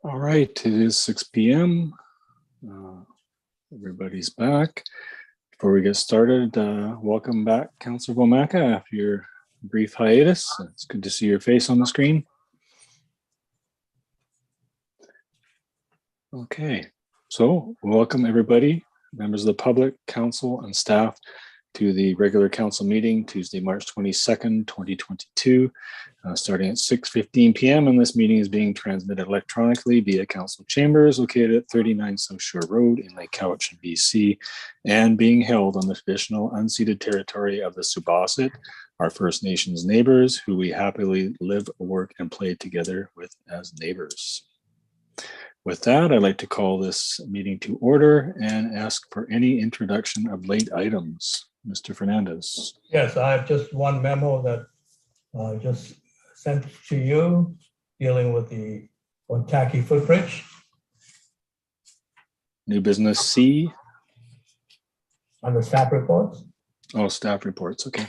All right, it is 6 p.m. Everybody's back. Before we get started, welcome back, Councillor Womaka, after your brief hiatus. It's good to see your face on the screen. Okay, so welcome everybody, members of the public, council, and staff to the regular council meeting, Tuesday, March 22nd, 2022, starting at 6:15 p.m. And this meeting is being transmitted electronically via council chambers located at 39 South Shore Road in Lake Cowichan, BC, and being held on the traditional unceded territory of the Subassit, our First Nations neighbors, who we happily live, work, and play together with as neighbors. With that, I'd like to call this meeting to order and ask for any introduction of late items. Mr. Fernandez. Yes, I have just one memo that just sent to you dealing with the Otaki Footbridge. New business C. On the staff reports. Oh, staff reports, okay.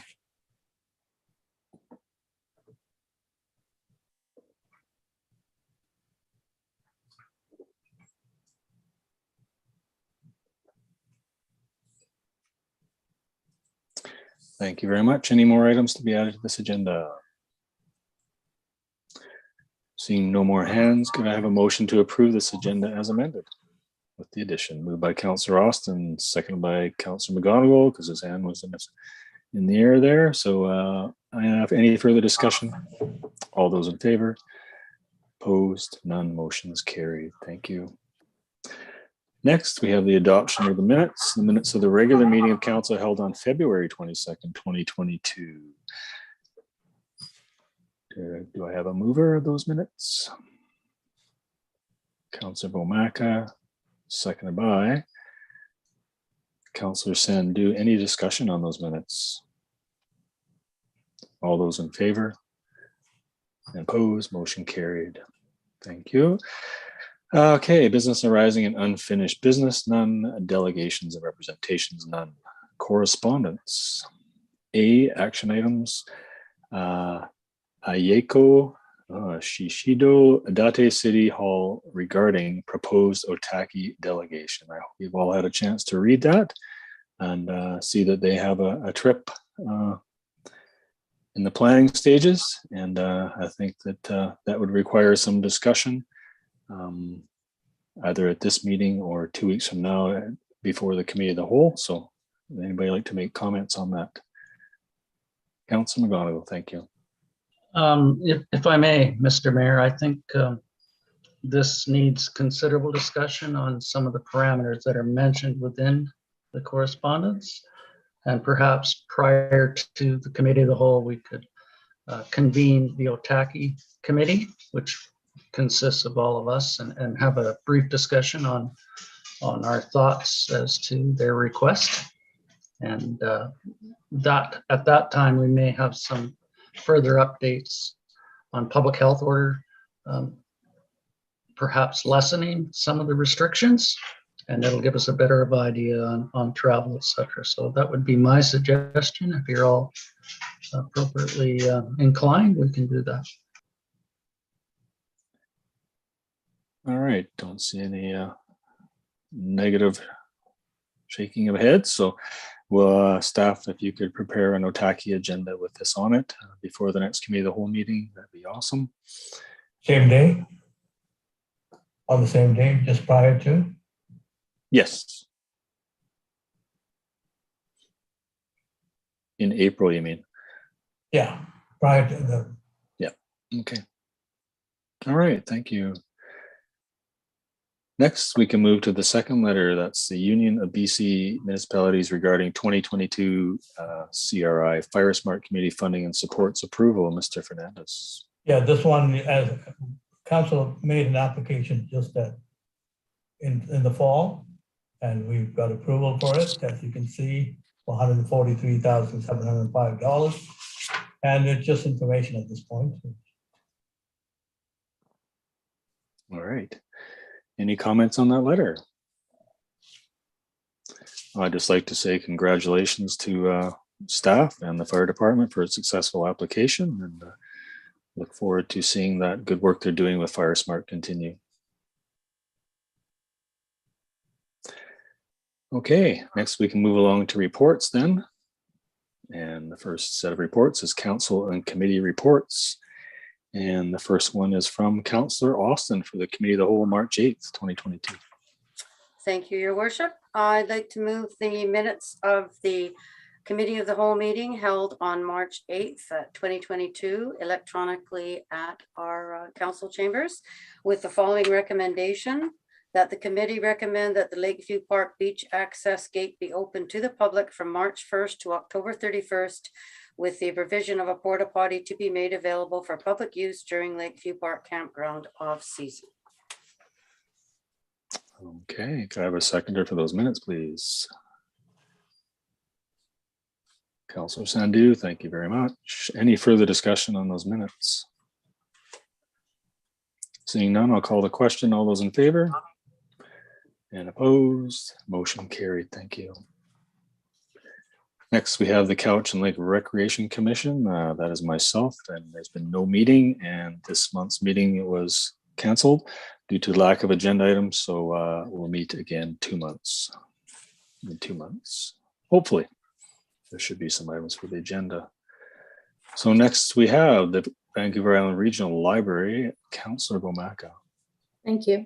Thank you very much. Any more items to be added to this agenda? Seeing no more hands, could I have a motion to approve this agenda as amended with the addition? Moved by Councillor Austin, seconded by Councillor McGonigal, because his hand was in the air there. So I have any further discussion? All those in favor? Opposed? None. Motion is carried. Thank you. Next, we have the adoption of the minutes of the regular meeting of council held on February 22nd, 2022. Do I have a mover of those minutes? Councillor Womaka, seconded by Councillor Sandhu. Any discussion on those minutes? All those in favor? Opposed? Motion carried. Thank you. Okay, business arising and unfinished business, none. Delegations and representations, none. Correspondence. A, action items. Ayeko Shishido Adate City Hall regarding proposed Otaki delegation. I hope you've all had a chance to read that and see that they have a trip in the planning stages. And I think that that would require some discussion. Either at this meeting or 2 weeks from now before the committee of the whole. So would anybody like to make comments on that? Councillor McGonigal, thank you. If I may, Mr. Mayor, I think this needs considerable discussion on some of the parameters that are mentioned within the correspondence. And perhaps prior to the committee of the whole, we could convene the Otaki committee, which consists of all of us, and have a brief discussion on our thoughts as to their request. And that at that time, we may have some further updates on public health order, perhaps lessening some of the restrictions, and it'll give us a better of idea on travel, etc. So that would be my suggestion. If you're all appropriately inclined, we can do that. All right, don't see any negative shaking of heads. So will staff, if you could prepare an Otaki agenda with this on it before the next committee of the whole meeting, that'd be awesome. Same day? On the same day, just prior to? Yes. In April, you mean? Yeah, prior to the... Yeah, okay. All right, thank you. Next, we can move to the second letter. That's the Union of BC Municipalities regarding 2022 CRI Fire Smart Community Funding and Supports approval. Mr. Fernandez. Yeah, this one, as council made an application just in the fall, and we've got approval for it, as you can see, for $143,705. And it's just information at this point. All right. Any comments on that letter? I'd just like to say congratulations to staff and the fire department for a successful application, and look forward to seeing that good work they're doing with Fire Smart continue. Okay, next we can move along to reports then. And the first set of reports is council and committee reports. And the first one is from Councillor Austin for the Committee of the Whole, March 8th, 2022. Thank you, Your Worship. I'd like to move the minutes of the Committee of the Whole meeting held on March 8th, 2022, electronically at our council chambers with the following recommendation: that the committee recommend that the Lakeview Park Beach access gate be open to the public from March 1st to October 31st, with the provision of a porta potty to be made available for public use during Lakeview Park campground off season. Okay, can I have a seconder for those minutes, please? Councillor Sandu, thank you very much. Any further discussion on those minutes? Seeing none, I'll call the question. All those in favor? And opposed? Motion carried. Thank you. Next, we have the Couch and Lake Recreation Commission. That is myself, and there's been no meeting, and this month's meeting was canceled due to lack of agenda items. So we'll meet again 2 months. In 2 months, hopefully. There should be some items for the agenda. So next we have the Vancouver Island Regional Library, Councillor Bomaka. Thank you.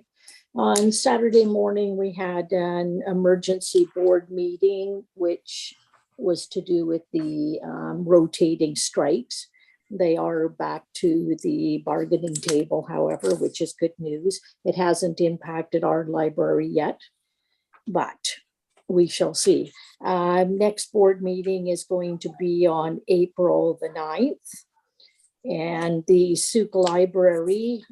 On Saturday morning, we had an emergency board meeting, which was to do with the rotating strikes. They are back to the bargaining table, however, which is good news. It hasn't impacted our library yet, but we shall see. Next board meeting is going to be on April the 9th. And the Souk Library,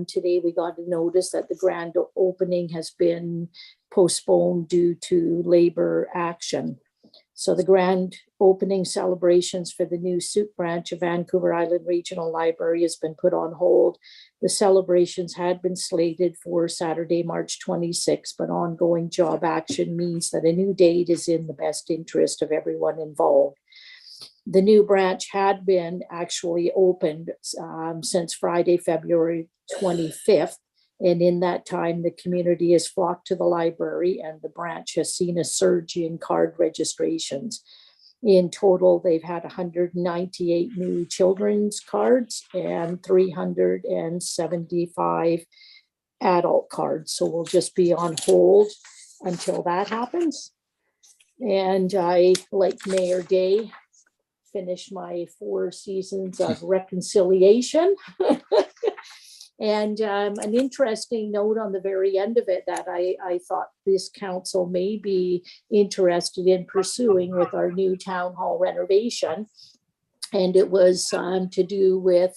today we got a notice that the grand opening has been postponed due to labor action. So the grand opening celebrations for the new Souk branch of Vancouver Island Regional Library has been put on hold. The celebrations had been slated for Saturday, March 26, but ongoing job action means that a new date is in the best interest of everyone involved. The new branch had been actually opened since Friday, February 25th. And in that time, the community has flocked to the library, and the branch has seen a surge in card registrations. In total, they've had 198 new children's cards and 375 adult cards. So we'll just be on hold until that happens. And I, like Mayor Day, finished my 4 seasons of reconciliation. And an interesting note on the very end of it that I thought this council may be interested in pursuing with our new town hall renovation. And it was to do with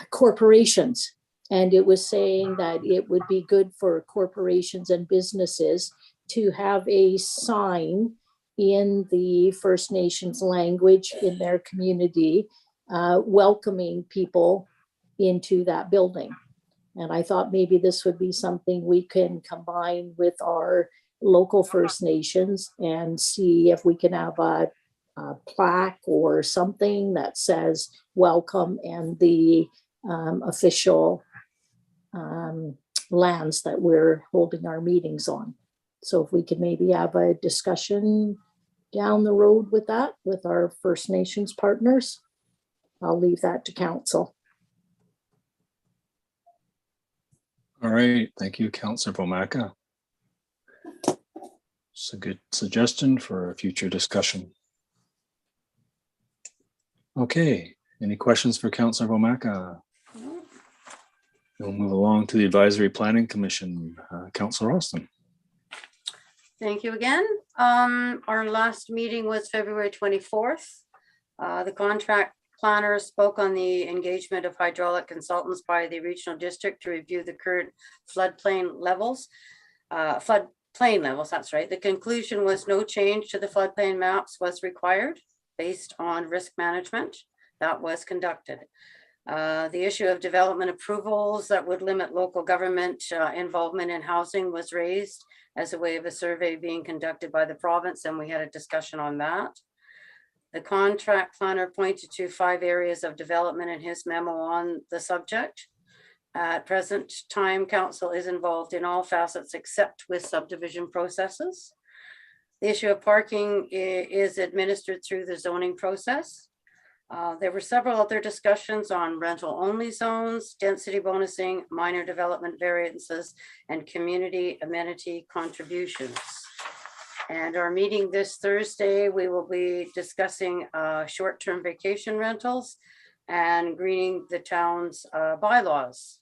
corporations. And it was saying that it would be good for corporations and businesses to have a sign in the First Nations language in their community, welcoming people into that building. And I thought maybe this would be something we can combine with our local First Nations and see if we can have a plaque or something that says welcome and the official lands that we're holding our meetings on. So if we could maybe have a discussion down the road with that, with our First Nations partners, I'll leave that to council. All right, thank you, Councillor Bomaka. It's a good suggestion for a future discussion. Okay, any questions for Councillor Bomaka? We'll move along to the Advisory Planning Commission, Councillor Austin. Thank you again. Our last meeting was February 24th. The contract planner spoke on the engagement of hydraulic consultants by the regional district to review the current floodplain levels. That's right. The conclusion was no change to the floodplain maps was required based on risk management that was conducted. The issue of development approvals that would limit local government involvement in housing was raised as a way of a survey being conducted by the province, and we had a discussion on that. The contract planner pointed to 5 areas of development in his memo on the subject. At present time, council is involved in all facets except with subdivision processes. The issue of parking is administered through the zoning process. There were several other discussions on rental-only zones, density bonusing, minor development variances, and community amenity contributions. And our meeting this Thursday, we will be discussing short-term vacation rentals and greening the town's bylaws.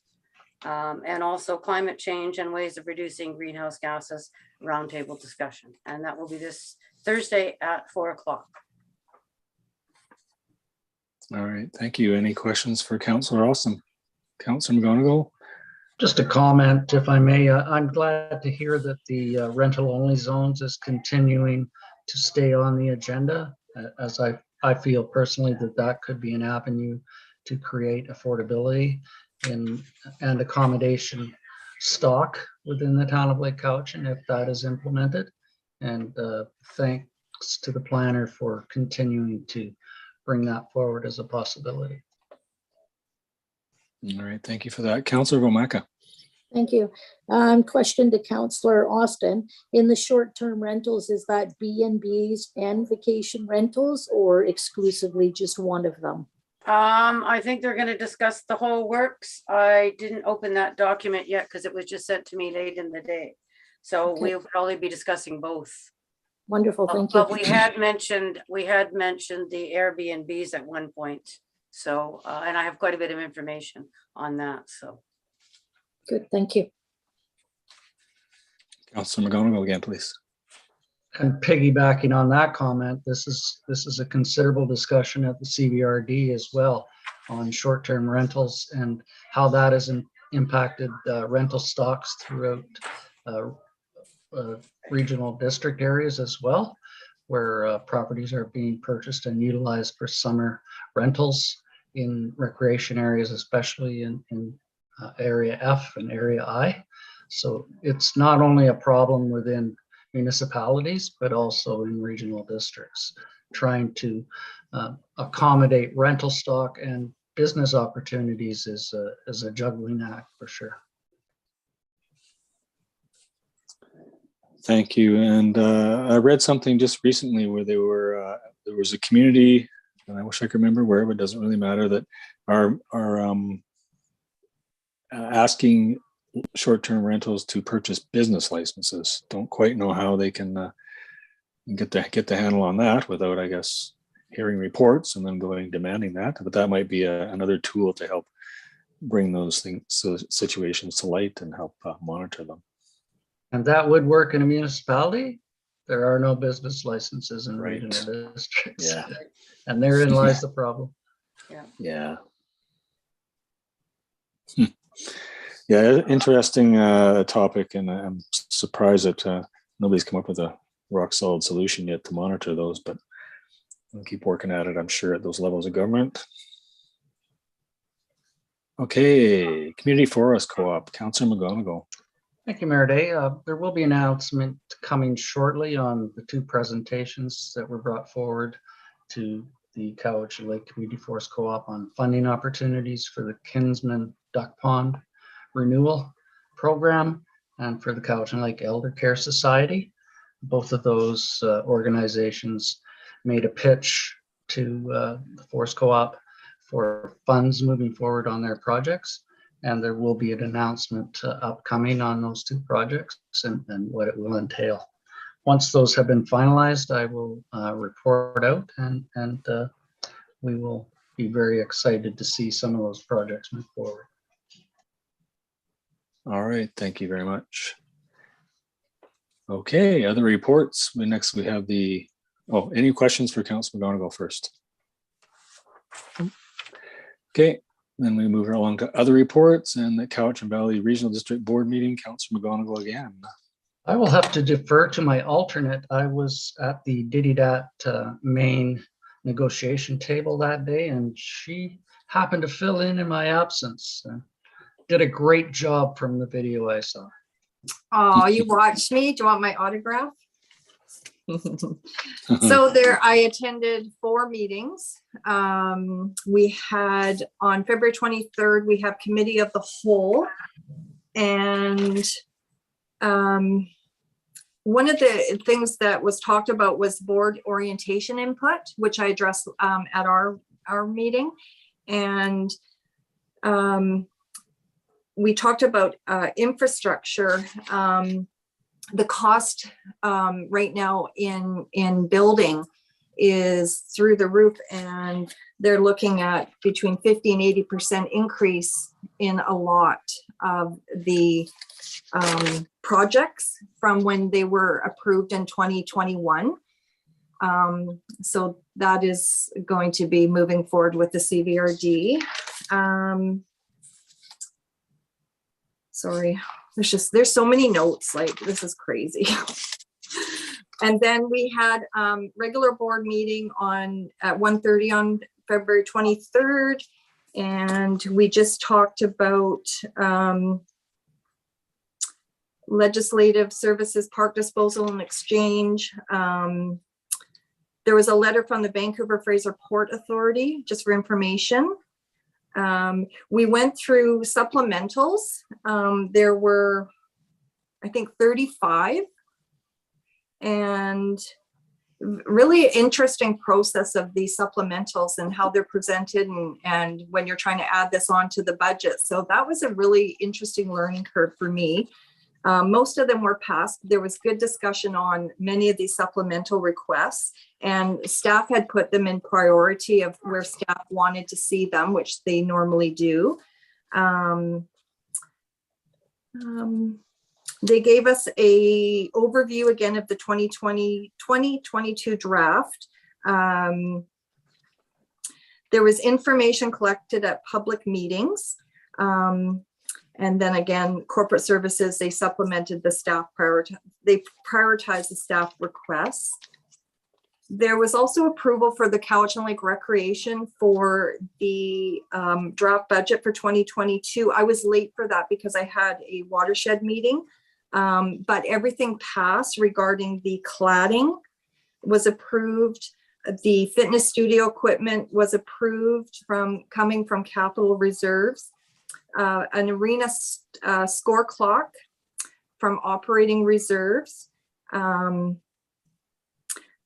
And also climate change and ways of reducing greenhouse gases, roundtable discussion. And that will be this Thursday at 4 o'clock. All right, thank you. Any questions for Councillor Austin? Councillor McGonigal? Just a comment, if I may. I'm glad to hear that the rental-only zones is continuing to stay on the agenda, as I feel personally that that could be an avenue to create affordability and accommodation stock within the town of Lake Cowichan if that is implemented. And thanks to the planner for continuing to bring that forward as a possibility. All right, thank you for that. Councillor Gomaka. Thank you. Question to Councillor Austin. In the short-term rentals, is that B&Bs and vacation rentals or exclusively just one of them? I think they're going to discuss the whole works. I didn't open that document yet because it was just sent to me late in the day. So Okay. we'll probably be discussing both. Wonderful, thank you. But we had mentioned the Airbnbs at one point. So, and I have quite a bit of information on that, so. Good, thank you. Councillor McGonigal again, please. And piggybacking on that comment, this is a considerable discussion at the CBRD as well on short-term rentals and how that has impacted rental stocks throughout regional district areas as well, where properties are being purchased and utilized for summer rentals in recreation areas, especially in area F and area I. So it's not only a problem within municipalities, but also in regional districts, trying to accommodate rental stock and business opportunities is a juggling act for sure. Thank you. And I read something just recently where there was a community, and I wish I could remember where, but it doesn't really matter, that are asking short-term rentals to purchase business licenses. Don't quite know how they can get the handle on that without, I guess, hearing reports and then demanding that. But that might be another tool to help bring those situations to light and help monitor them. And that would work in a municipality. There are no business licenses in Right. regional districts. Yeah. And therein lies the problem. Yeah. Yeah, interesting topic, and I'm surprised that nobody's come up with a rock solid solution yet to monitor those, but we'll keep working at it, I'm sure, at those levels of government. Okay, Community Forest Co-op, Councillor McGonigal. Thank you, Mayor Day. There will be an announcement coming shortly on the two presentations that were brought forward to the Cowichan Lake Community Forest Co-op on funding opportunities for the Kinsman Duck Pond Renewal Program and for the Cowichan Lake Elder Care Society. Both of those organizations made a pitch to the Forest Co-op for funds moving forward on their projects. And there will be an announcement upcoming on those two projects and what it will entail. Once those have been finalized, I will report out and we will be very excited to see some of those projects move forward. All right, thank you very much. Okay, other reports. Next we have any questions for Councillor McGonigal first? Okay. Then we move along to other reports and the Cowichan Valley Regional District Board meeting. Councillor McGonigal again. I will have to defer to my alternate. I was at the Dididat main negotiation table that day, and she happened to fill in my absence. Did a great job from the video I saw. Oh, you watched me? Do you want my autograph? So there, I attended 4 meetings. We had on February 23rd, we have Committee of the Whole. And one of the things that was talked about was board orientation input, which I addressed at our meeting. And we talked about infrastructure. The cost right now in building is through the roof, and they're looking at between 50 and 80% increase in a lot of the projects from when they were approved in 2021. So that is going to be moving forward with the CVRD. Sorry, there's so many notes, like this is crazy. And then we had regular board meeting at 1:30 on February 23rd. And we just talked about legislative services, park disposal and exchange. There was a letter from the Vancouver Fraser Port Authority, just for information. We went through supplementals. There were, I think, 35. And really interesting process of these supplementals and how they're presented and when you're trying to add this on to the budget. So that was a really interesting learning curve for me. Most of them were passed. There was good discussion on many of these supplemental requests, and staff had put them in priority of where staff wanted to see them, which they normally do. They gave us a overview again of the 2022 draft. There was information collected at public meetings. And then again, corporate services, they supplemented the staff they prioritized the staff requests. There was also approval for the Couch and Lake Recreation for the draft budget for 2022. I was late for that because I had a watershed meeting, but everything passed regarding the cladding was approved. The fitness studio equipment was approved coming from capital reserves. An arena score clock from operating reserves.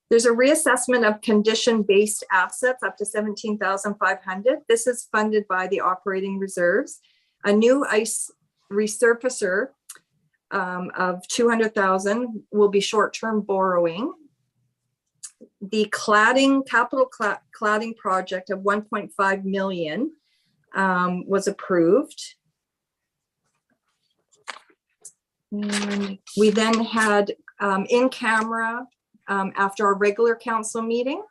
There's a reassessment of condition-based assets up to $17,500. This is funded by the operating reserves. A new ice resurfacer of $200,000 will be short-term borrowing. The capital cladding project of $1.5 million was approved. And we then had in camera after our regular council meeting.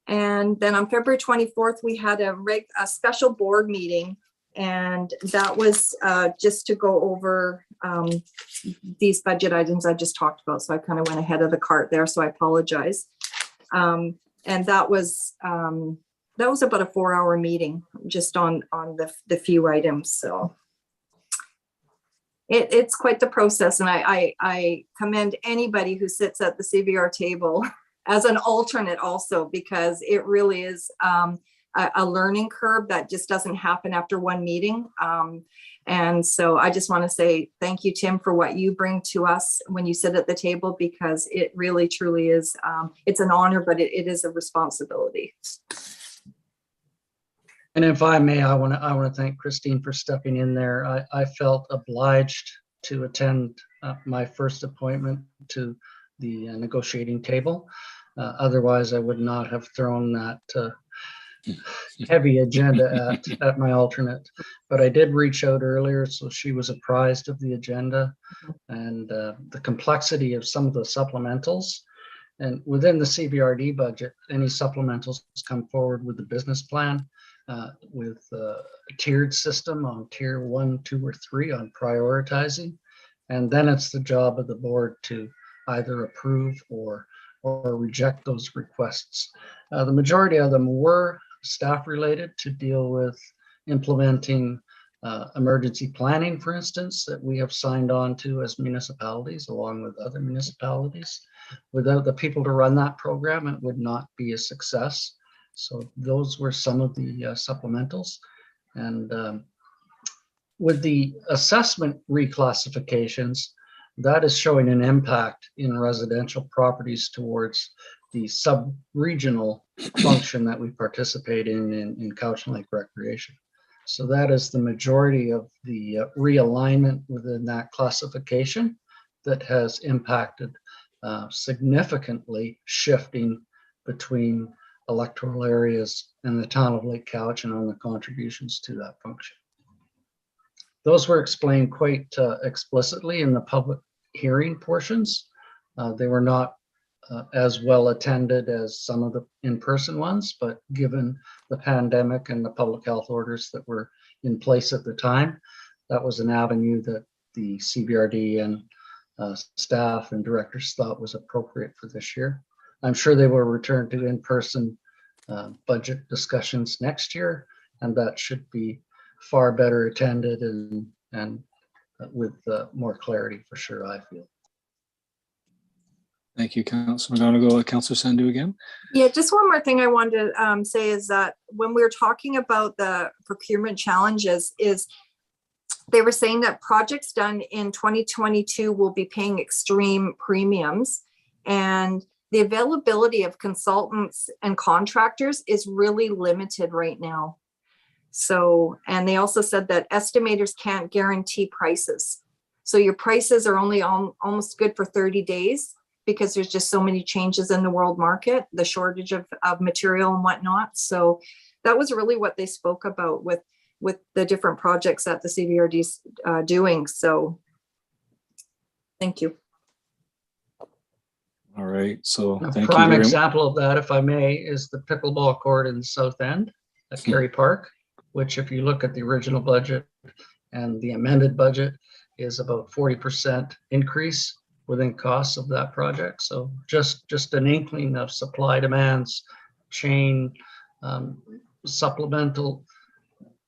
And then on February 24th, we had a special board meeting, and that was just to go over these budget items I just talked about. So I kind of went ahead of the cart there, so I apologize. And that was about a 4-hour meeting just on the few items. So it's quite the process. And I commend anybody who sits at the CVR table as an alternate also, because it really is a learning curve that just doesn't happen after one meeting. And so I just want to say thank you, Tim, for what you bring to us when you sit at the table, because it really truly is, it's an honor, but it is a responsibility. And if I may, I want to thank Christine for stepping in there. I felt obliged to attend my first appointment to the negotiating table. Otherwise, I would not have thrown that heavy agenda at my alternate. But I did reach out earlier, so she was apprised of the agenda and the complexity of some of the supplementals. And within the CVRD budget, any supplementals come forward with the business plan. With a tiered system on tier 1, 2, or 3 on prioritizing. And then it's the job of the board to either approve or reject those requests. The majority of them were staff related to deal with implementing emergency planning, for instance, that we have signed on to as municipalities, along with other municipalities. Without the people to run that program, it would not be a success. So those were some of the supplementals. And with the assessment reclassifications, that is showing an impact in residential properties towards the sub-regional function that we participate in Couch and Lake Recreation. So that is the majority of the realignment within that classification that has impacted significantly shifting between electoral areas and the town of Lake Couch and on the contributions to that function. Those were explained quite explicitly in the public hearing portions. They were not as well attended as some of the in-person ones, but given the pandemic and the public health orders that were in place at the time, that was an avenue that the CBRD and staff and directors thought was appropriate for this year. I'm sure they will return to in-person budget discussions next year, and that should be far better attended and with more clarity for sure, I feel. Thank you, Councillor McGonigal. Councillor Sandhu again. Yeah, just one more thing I wanted to say is that when we were talking about the procurement challenges, is they were saying that projects done in 2022 will be paying extreme premiums, and the availability of consultants and contractors is really limited right now. So, and they also said that estimators can't guarantee prices. So your prices are only almost good for 30 days because there's just so many changes in the world market, the shortage of material and whatnot. So that was really what they spoke about with the different projects that the CBRD's doing. So thank you. All right, so A thank prime you. example of that, if I may, is the pickleball court in the South End at Kerry Park, which if you look at the original budget and the amended budget is about 40% increase within costs of that project. So just an inkling of supply demands, chain, supplemental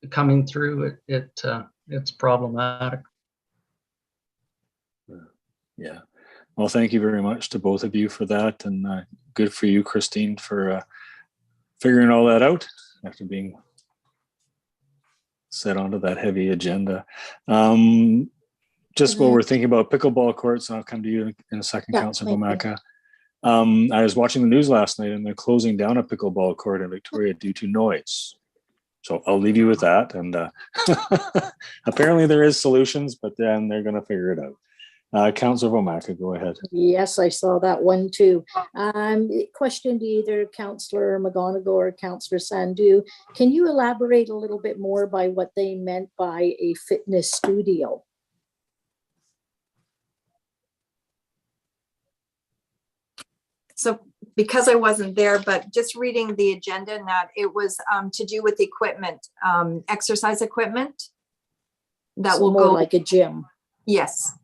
coming through, it's problematic. Yeah. Well, thank you very much to both of you for that, and good for you, Christine, for figuring all that out after being set onto that heavy agenda. Just while we're thinking about pickleball courts, I'll come to you in a second, Yeah, Councillor thank you. Bomaka. I was watching the news last night, and they're closing down a pickleball court in Victoria due to noise. So I'll leave you with that. And apparently there is solutions, but then they're going to figure it out. Councillor Bomaka, go ahead. Yes, I saw that one too. Question to either Councillor McGonigal or Councillor Sandhu. Can you elaborate a little bit more by what they meant by a fitness studio? So because I wasn't there, but just reading the agenda and that it was to do with equipment, exercise equipment that So will more go. like a gym. Yes.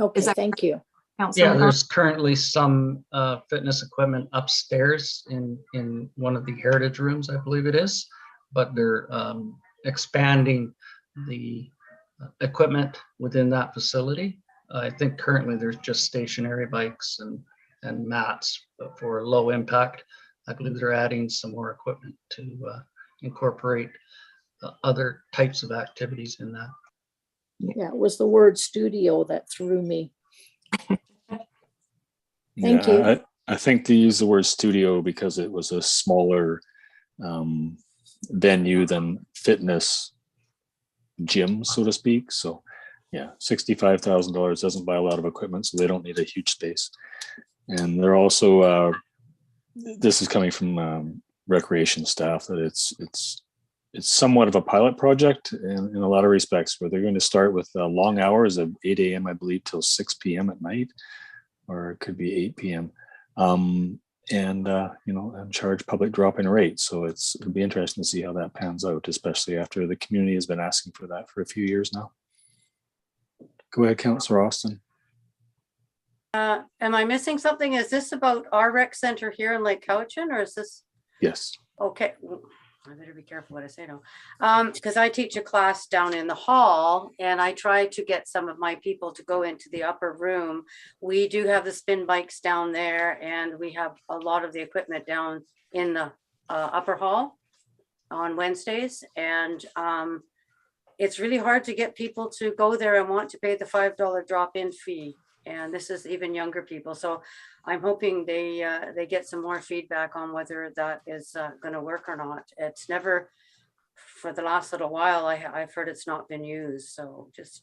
Okay, Is that thank you. Councillor Yeah, McGonigal? there's currently some fitness equipment upstairs in one of the heritage rooms, I believe it is, but they're expanding the equipment within that facility. I think currently there's just stationary bikes and mats, but for low impact, I believe they're adding some more equipment to incorporate other types of activities in that. Yeah, it was the word studio that threw me. Thank you. I think they use the word studio because it was a smaller venue than fitness gym, so to speak. So yeah, $65,000 doesn't buy a lot of equipment, so they don't need a huge space. And they're also, this is coming from recreation staff, that it's somewhat of a pilot project in a lot of respects, where they're going to start with long hours of 8 a.m., I believe, till 6 p.m. at night, or it could be 8 p.m. And charge public drop-in rates. So it'll be interesting to see how that pans out, especially after the community has been asking for that for a few years now. Go ahead, Councillor Austin. Am I missing something? Is this about our rec center here in Lake Cowichan, or is this? Yes. Okay. I better be careful what I say now. Because I teach a class down in the hall and I try to get some of my people to go into the upper room. We do have the spin bikes down there and we have a lot of the equipment down in the upper hall on Wednesdays. And it's really hard to get people to go there and want to pay the $5 drop-in fee. And this is even younger people. So I'm hoping they get some more feedback on whether that is going to work or not. It's never, for the last little while, I've heard it's not been used. So just,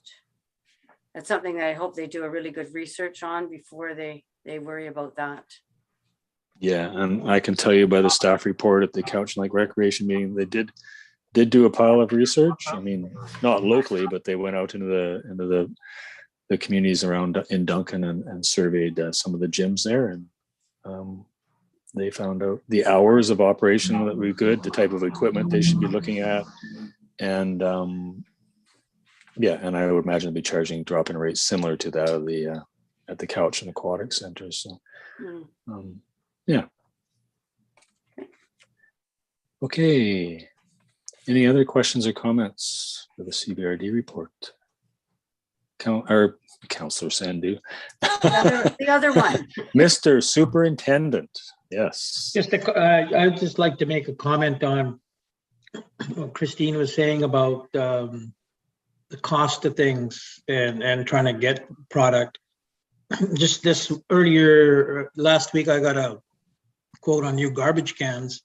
it's something that I hope they do a really good research on before they worry about that. Yeah, and I can tell you by the staff report at the Couch and Lake Recreation meeting, they did do a pile of research. I mean, not locally, but they went out into the communities around in Duncan and surveyed some of the gyms there, and they found out the hours of operation that were good, the type of equipment they should be looking at, and yeah, and I would imagine they'd be charging drop-in rates similar to that of the at the Couch and Aquatic Center. So yeah. Okay. Any other questions or comments for the CBRD report? Councillor Sandu. The other one. Mr. Superintendent. Yes. I'd just like to make a comment on what Christine was saying about the cost of things and trying to get product. Just this earlier last week, I got a quote on new garbage cans.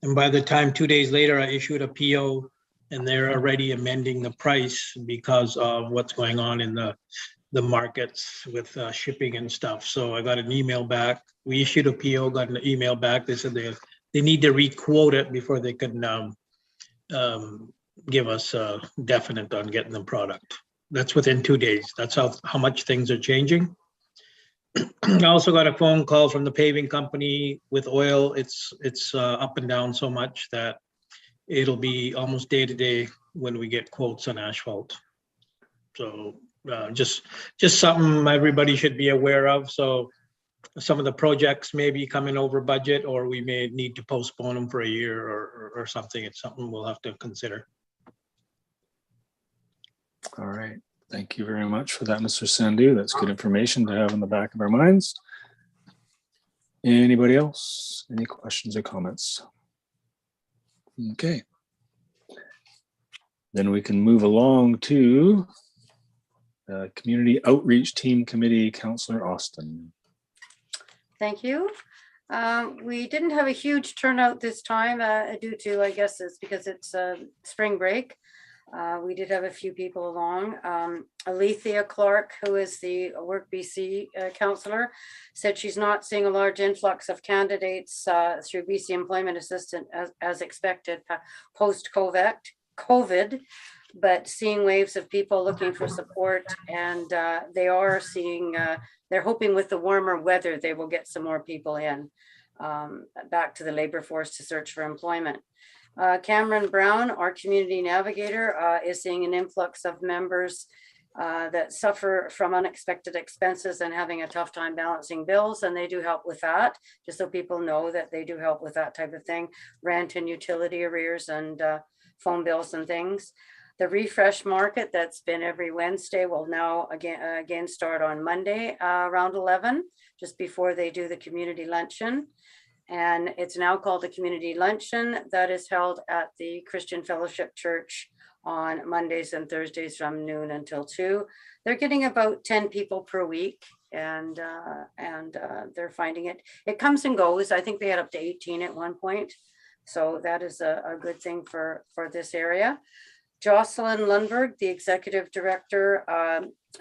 And by the time 2 days later, I issued a PO and they're already amending the price because of what's going on in the markets with shipping and stuff. So I got an email back. We issued a PO, got an email back. They said they need to re-quote it before they can give us a definite on getting the product. That's within 2 days. That's how much things are changing. I also got a phone call from the paving company with oil. It's up and down so much that it'll be almost day to day when we get quotes on asphalt. So just something everybody should be aware of. So some of the projects may be coming over budget, or we may need to postpone them for a year or something. It's something we'll have to consider. All right. Thank you very much for that, Mr. Sandu. That's good information to have in the back of our minds. Anybody else? Any questions or comments? Okay. Then we can move along to Community Outreach Team Committee, Councillor Austin. Thank you. We didn't have a huge turnout this time due to, I guess it's because it's spring break. We did have a few people along. Alethea Clark, who is the Work BC councillor, said she's not seeing a large influx of candidates through BC Employment Assistant as expected post-COVID, but seeing waves of people looking for support, and they are seeing, they're hoping with the warmer weather, they will get some more people in back to the labor force to search for employment. Cameron Brown, our community navigator, is seeing an influx of members that suffer from unexpected expenses and having a tough time balancing bills, and they do help with that, just so people know that they do help with that type of thing, rent and utility arrears and phone bills and things. The refresh market that's been every Wednesday will now again start on Monday around 11, just before they do the community luncheon. And it's now called the Community Luncheon that is held at the Christian Fellowship Church on Mondays and Thursdays from noon until 2. They're getting about 10 people per week, and they're finding it comes and goes. I think they had up to 18 at one point. So that is a good thing for this area. Jocelyn Lundberg, the executive director,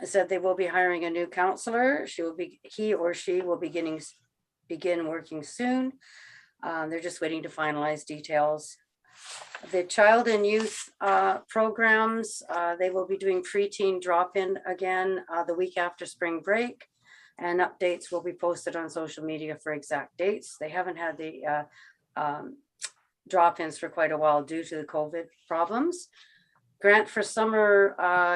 said they will be hiring a new counselor. He or she will begin working soon. They're just waiting to finalize details. The child and youth programs, they will be doing preteen drop-in again the week after spring break, and updates will be posted on social media for exact dates. They haven't had the drop-ins for quite a while due to the COVID problems. Grant for Summer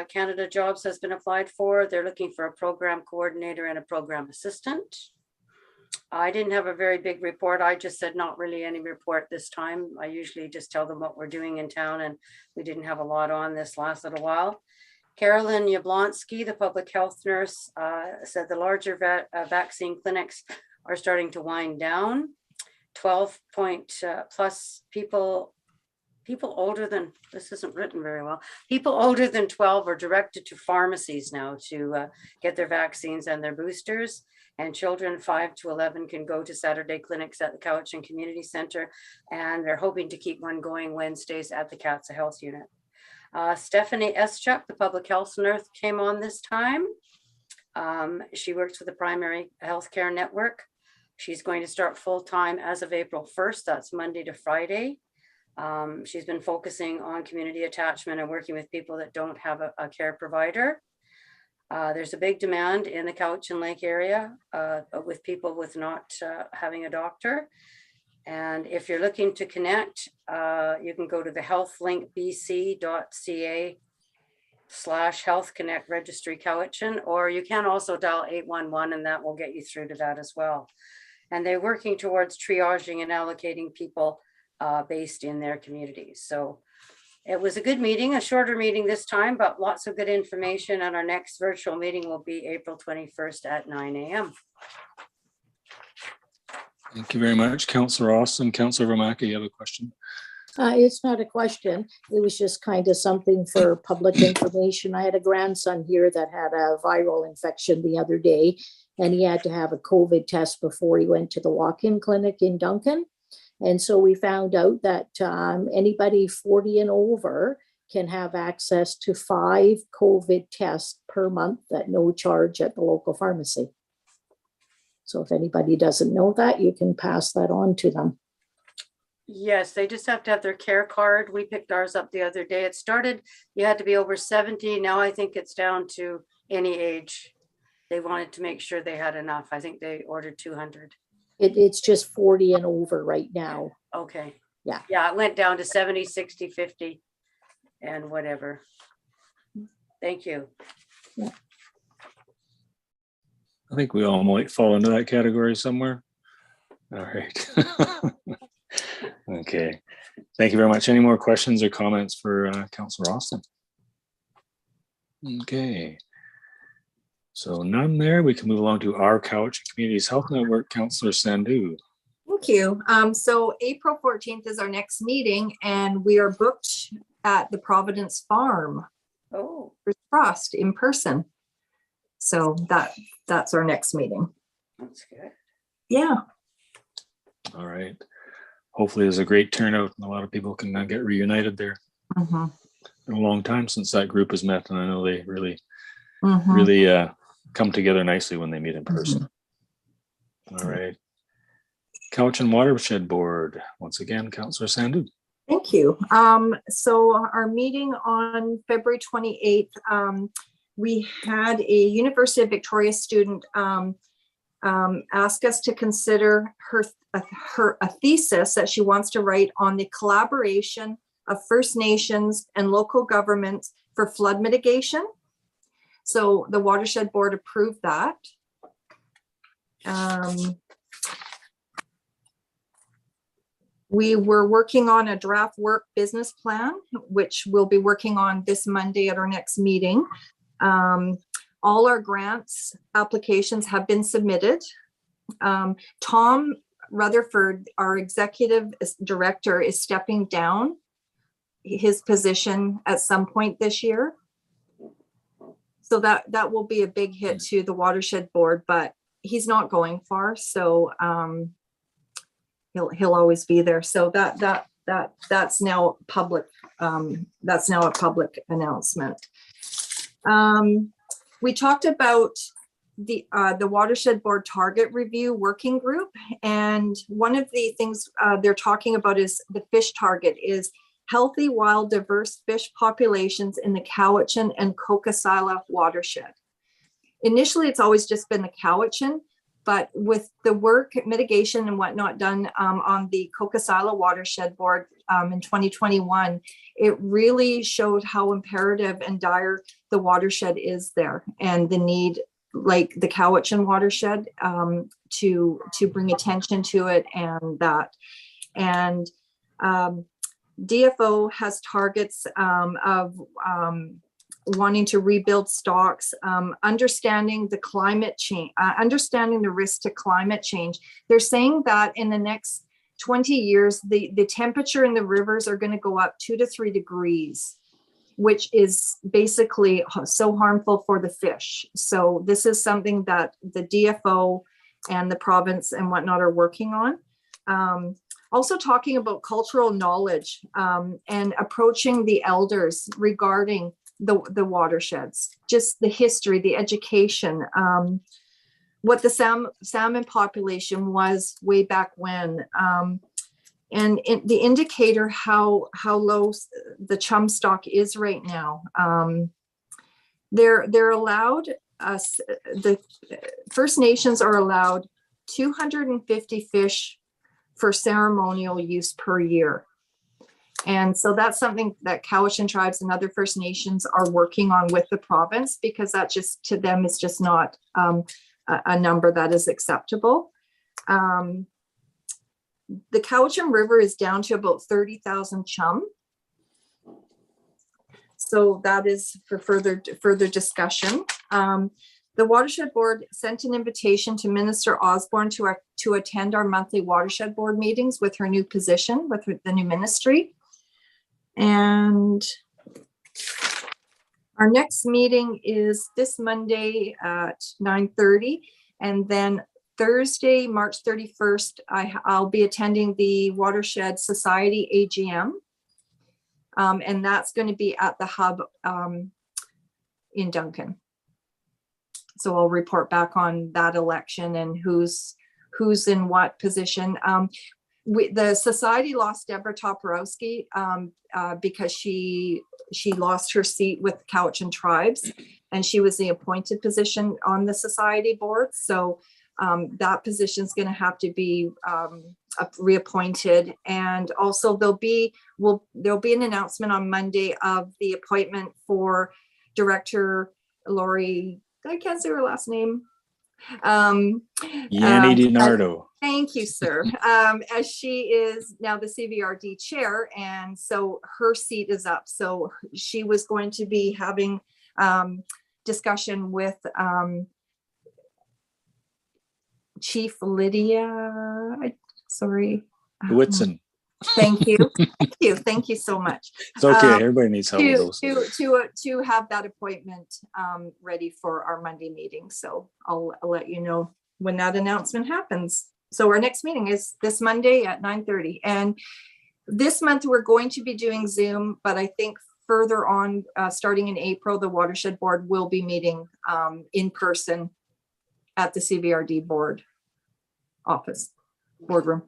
Canada Jobs has been applied for. They're looking for a program coordinator and a program assistant. I didn't have a very big report. I just said not really any report this time. I usually just tell them what we're doing in town, and we didn't have a lot on this last little while. Carolyn Yablonsky, the public health nurse, said the larger vaccine clinics are starting to wind down. 12 plus people older than, this isn't written very well, people older than 12 are directed to pharmacies now to get their vaccines and their boosters. And children 5 to 11 can go to Saturday clinics at the Cowichan Community Center. And they're hoping to keep one going Wednesdays at the CATSA Health Unit. Stephanie Eschuk, the public health nurse, came on this time. She works with the Primary Healthcare Network. She's going to start full-time as of April 1st. That's Monday to Friday. She's been focusing on community attachment and working with people that don't have a care provider. There's a big demand in the Cowichan Lake area with people with not having a doctor. And if you're looking to connect, you can go to the healthlinkbc.ca/Health Connect Registry Cowichan, or you can also dial 811 and that will get you through to that as well. And they're working towards triaging and allocating people based in their communities. So it was a good meeting, a shorter meeting this time, but lots of good information. And our next virtual meeting will be April 21st at 9 a.m. Thank you very much, Councillor Austin. Councillor Vamaka, you have a question? It's not a question. It was just kind of something for public information. I had a grandson here that had a viral infection the other day, and he had to have a COVID test before he went to the walk-in clinic in Duncan. And so we found out that anybody 40 and over can have access to 5 COVID tests per month at no charge at the local pharmacy. So if anybody doesn't know that, you can pass that on to them. Yes, they just have to have their care card. We picked ours up the other day. It started, you had to be over 70. Now I think it's down to any age. They wanted to make sure they had enough. I think they ordered 200. It's just 40 and over right now. Okay. Yeah. Yeah, it went down to 70, 60, 50 and whatever. Thank you. Yeah. I think we all might fall into that category somewhere. All right. Okay. Thank you very much. Any more questions or comments for Councillor Austin? Okay. So none there. We can move along to our Cowichan Communities Health Network, Councillor Sandhu. Thank you. So April 14th is our next meeting, and we are booked at the Providence Farm. Oh, For Frost in person. So that's our next meeting. that's good. Yeah. All right. Hopefully there's a great turnout and a lot of people can get reunited there. Mhm. Been a long time since that group has met, and I know they really Mhm. come together nicely when they meet in person. All right. Cowichan Watershed Board, once again, Councillor Sandhu. Thank you. So our meeting on February 28th, we had a University of Victoria student ask us to consider a thesis that she wants to write on the collaboration of First Nations and local governments for flood mitigation. So the Watershed Board approved that. We were working on a draft work business plan, which we'll be working on this Monday at our next meeting. All our grants applications have been submitted. Tom Rutherford, our executive director, is stepping down his position at some point this year. So that will be a big hit to the Watershed Board, but he's not going far. So he'll always be there. So that's now public. That's now a public announcement. We talked about the Watershed Board Target Review Working Group, and one of the things they're talking about is the fish target is healthy, wild, diverse fish populations in the Cowichan and Cocosila watershed. Initially, it's always just been the Cowichan, but with the work, mitigation and whatnot done on the Cocosila Watershed Board in 2021, it really showed how imperative and dire the watershed is there and the need like the Cowichan watershed, to bring attention to it, and that. And DFO has targets of wanting to rebuild stocks, understanding the climate change, understanding the risk to climate change. They're saying that in the next 20 years, the temperature in the rivers are going to go up 2 to 3 degrees, which is basically so harmful for the fish. So this is something that the DFO and the province and whatnot are working on. Also talking about cultural knowledge and approaching the elders regarding the watersheds, just the history, the education, what the salmon population was way back when, and the indicator how low the chum stock is right now. They're allowed, the First Nations are allowed 250 fish for ceremonial use per year. And so that's something that Cowichan tribes and other First Nations are working on with the province, because that just, to them, is just not a number that is acceptable. The Cowichan River is down to about 30,000 chum. So that is for further discussion. The Watershed Board sent an invitation to Minister Osborne to attend our monthly Watershed Board meetings with her new position, with the new ministry. And our next meeting is this Monday at 9:30, and then Thursday, March 31st, I'll be attending the Watershed Society AGM, and that's going to be at the hub in Duncan. So I'll report back on that election and who's in what position. The society lost Deborah Toporowski because she lost her seat with Cowichan tribes, and she was the appointed position on the society board. So that position is going to have to be reappointed. And also there'll be an announcement on Monday of the appointment for Director Lori. I can't say her last name. Yanni DiNardo. Thank you, sir. As she is now the CVRD chair, and so her seat is up. So she was going to be having discussion with Chief Lydia. Whitson. Thank you. Thank you so much. It's okay. Everybody needs help with those. To have that appointment ready for our Monday meeting. So I'll let you know when that announcement happens. So our next meeting is this Monday at 9:30. And this month we're going to be doing Zoom, but I think further on, starting in April, the Watershed Board will be meeting in person at the CVRD board office, boardroom.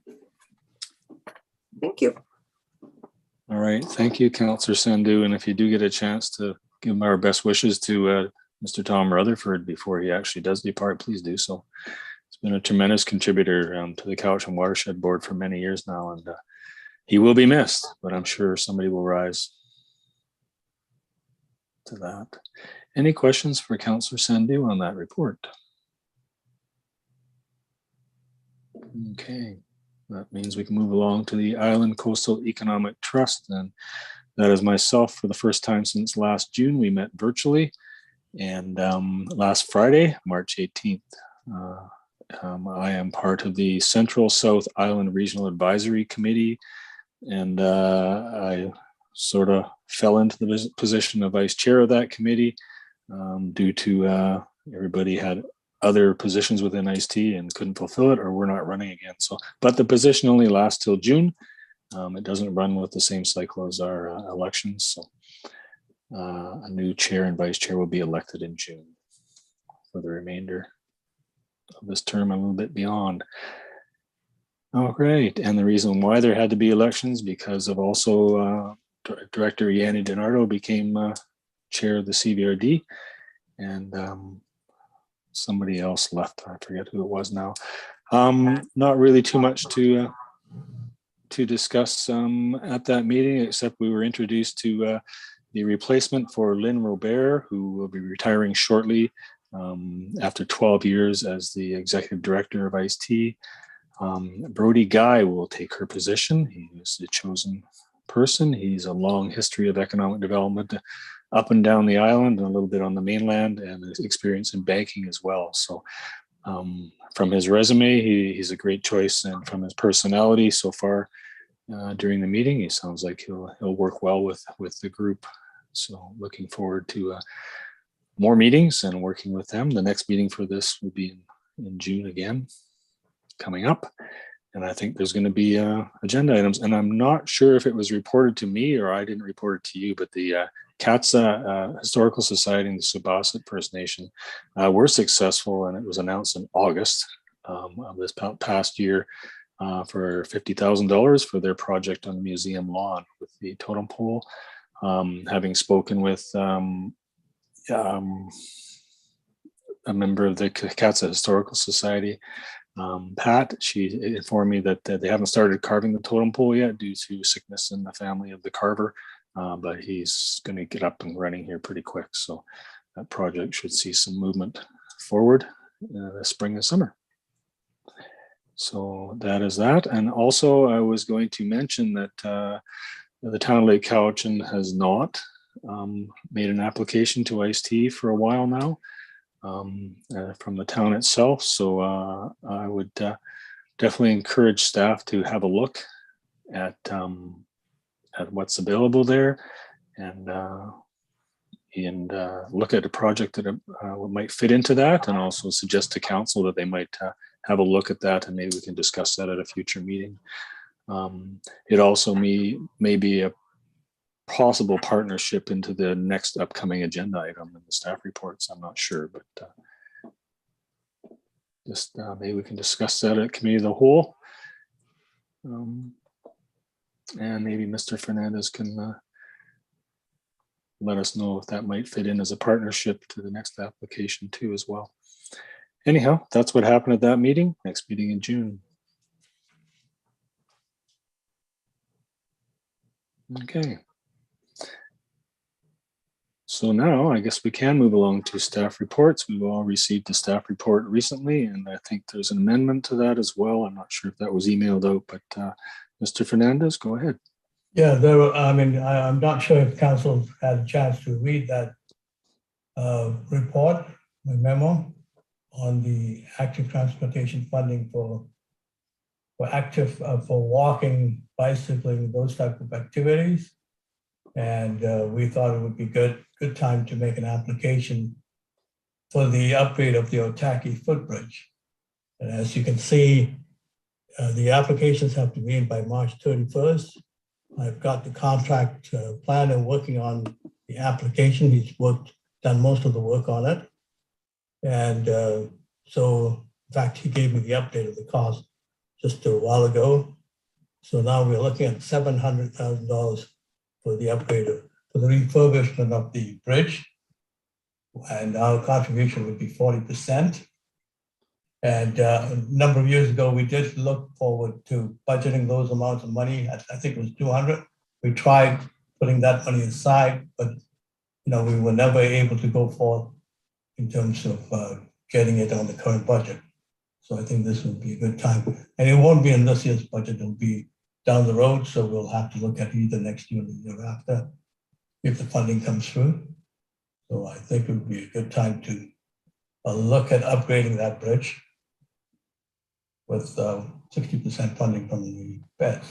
Thank you. All right. Thank you, Councillor Sandhu. And if you do get a chance to give our best wishes to Mr. Tom Rutherford before he actually does depart, please do so. He's been a tremendous contributor to the Cowichan Watershed Board for many years now, and he will be missed, but I'm sure somebody will rise to that. Any questions for Councillor Sandhu on that report? Okay. That means we can move along to the Island Coastal Economic Trust. And that is myself for the first time since last June. We met virtually. And last Friday, March 18th, I am part of the Central South Island Regional Advisory Committee. And I sort of fell into the position of vice chair of that committee due to everybody had other positions within ICE-T and couldn't fulfill it, or we're not running again. So, but the position only lasts till June. It doesn't run with the same cycle as our elections. So a new chair and vice chair will be elected in June for the remainder of this term, a little bit beyond. All right. And the reason why there had to be elections, because of also Director Yanni DiNardo became chair of the CVRD, and somebody else left. I forget who it was now. Not really too much to discuss at that meeting, except we were introduced to the replacement for Lynn Robert, who will be retiring shortly after 12 years as the executive director of ICE-T. Brody Guy will take her position. He was the chosen person. He's a long history of economic development up and down the island and a little bit on the mainland, and experience in banking as well. So from his resume, he's a great choice, and from his personality so far during the meeting, he sounds like he'll work well with the group. So looking forward to more meetings and working with them. The next meeting for this will be in June again, coming up. And I think there's going to be agenda items. And I'm not sure if it was reported to me or I didn't report it to you, but the CATSA Historical Society and the Subasset First Nation were successful, and it was announced in August of this past year for $50,000 for their project on the museum lawn with the totem pole. Having spoken with a member of the CATSA Historical Society, Pat, she informed me that they haven't started carving the totem pole yet due to sickness in the family of the carver, but he's going to get up and running here pretty quick. So that project should see some movement forward this spring and summer. So that is that. And also I was going to mention that the town of Lake Cowichan has not made an application to ICE-T for a while now. From the town itself. So I would definitely encourage staff to have a look at what's available there, and look at a project that might fit into that, and also suggest to council that they might have a look at that, and maybe we can discuss that at a future meeting. It also may be a possible partnership into the next upcoming agenda item in the staff reports. I'm not sure, but just maybe we can discuss that at committee of the whole. And maybe Mr. Fernandez can let us know if that might fit in as a partnership to the next application too as well. Anyhow, that's what happened at that meeting. Next meeting in June. Okay. So now I guess we can move along to staff reports. We've all received the staff report recently, and I think there's an amendment to that as well. I'm not sure if that was emailed out, but Mr. Fernandez, go ahead. Yeah, I'm not sure if council had a chance to read that report, my memo on the active transportation funding for walking, bicycling, those type of activities. And we thought it would be good time to make an application for the upgrade of the Otaki Footbridge. And as you can see, the applications have to be in by March 31st. I've got the contract plan and working on the application. He's done most of the work on it. And so, in fact, he gave me the update of the cost just a while ago. So now we're looking at $700,000 for the upgrade, for the refurbishment of the bridge. And our contribution would be 40%. And a number of years ago, we did look forward to budgeting those amounts of money. I think it was 200. We tried putting that money aside, but we were never able to go forth in terms of getting it on the current budget. So I think this would be a good time. And it won't be in this year's budget, it'll be down the road. So we'll have to look at either next year or the year after if the funding comes through. So I think it would be a good time to look at upgrading that bridge with 60% funding from the feds.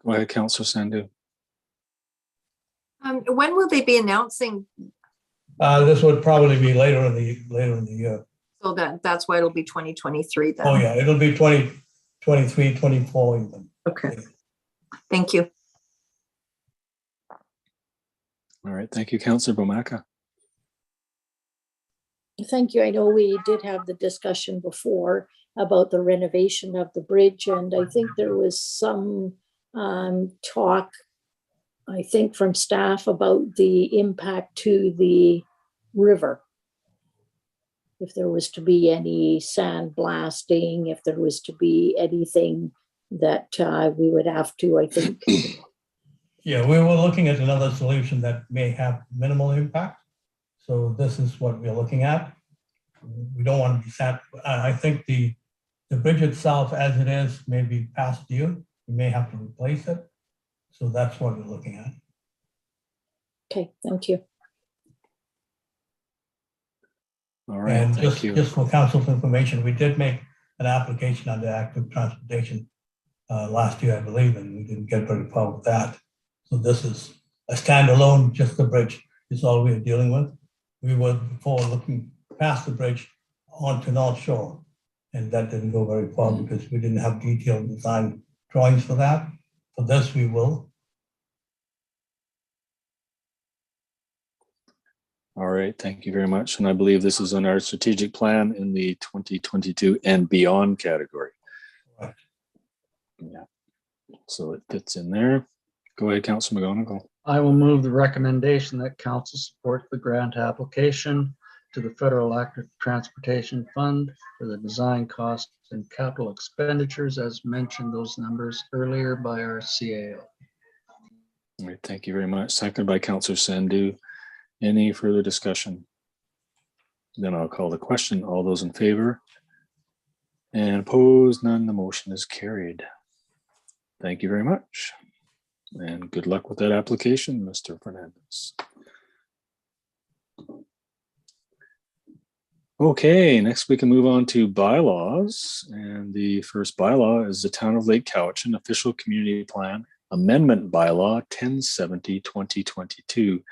Go ahead, Councillor Sandhu. When will they be announcing? This would probably be later in the year. So that's why it'll be 2023 then. Oh yeah, it'll be 2023, 24 even. Okay. Thank you. All right, thank you, Councillor Bomaka. Thank you. I know we did have the discussion before about the renovation of the bridge, and I think there was some talk, I think, from staff about the impact to the river. If there was to be any sand blasting, if there was to be anything that we would have to, I think, Yeah, we were looking at another solution that may have minimal impact. So this is what we're looking at. We don't want to be sat, I think the bridge itself as it is may be past due. We may have to replace it. So that's what we're looking at. Okay, thank you. All right, And thank you. just for council's information, we did make an application under active transportation last year, I believe, and we didn't get very far with that. So this is a standalone, just the bridge is all we're dealing with. We were before looking past the bridge onto North Shore, and that didn't go very far because we didn't have detailed design drawings for that. For this, we will. All right, thank you very much. And I believe this is on our strategic plan in the 2022 and beyond category. Right. Yeah, so it fits in there. Go ahead, Councillor McGonigal. I will move the recommendation that council support the grant application to the Federal Active Transportation Fund for the design costs and capital expenditures as mentioned those numbers earlier by our CAO. All right, thank you very much. Seconded by Councillor Sandhu. Any further discussion? Then I'll call the question. All those in favor? And opposed? None. The motion is carried. Thank you very much. And good luck with that application, Mr. Fernandez. Okay, next we can move on to bylaws. And the first bylaw is the Town of Lake Cowichan Official Community Plan Amendment Bylaw 1070-2022.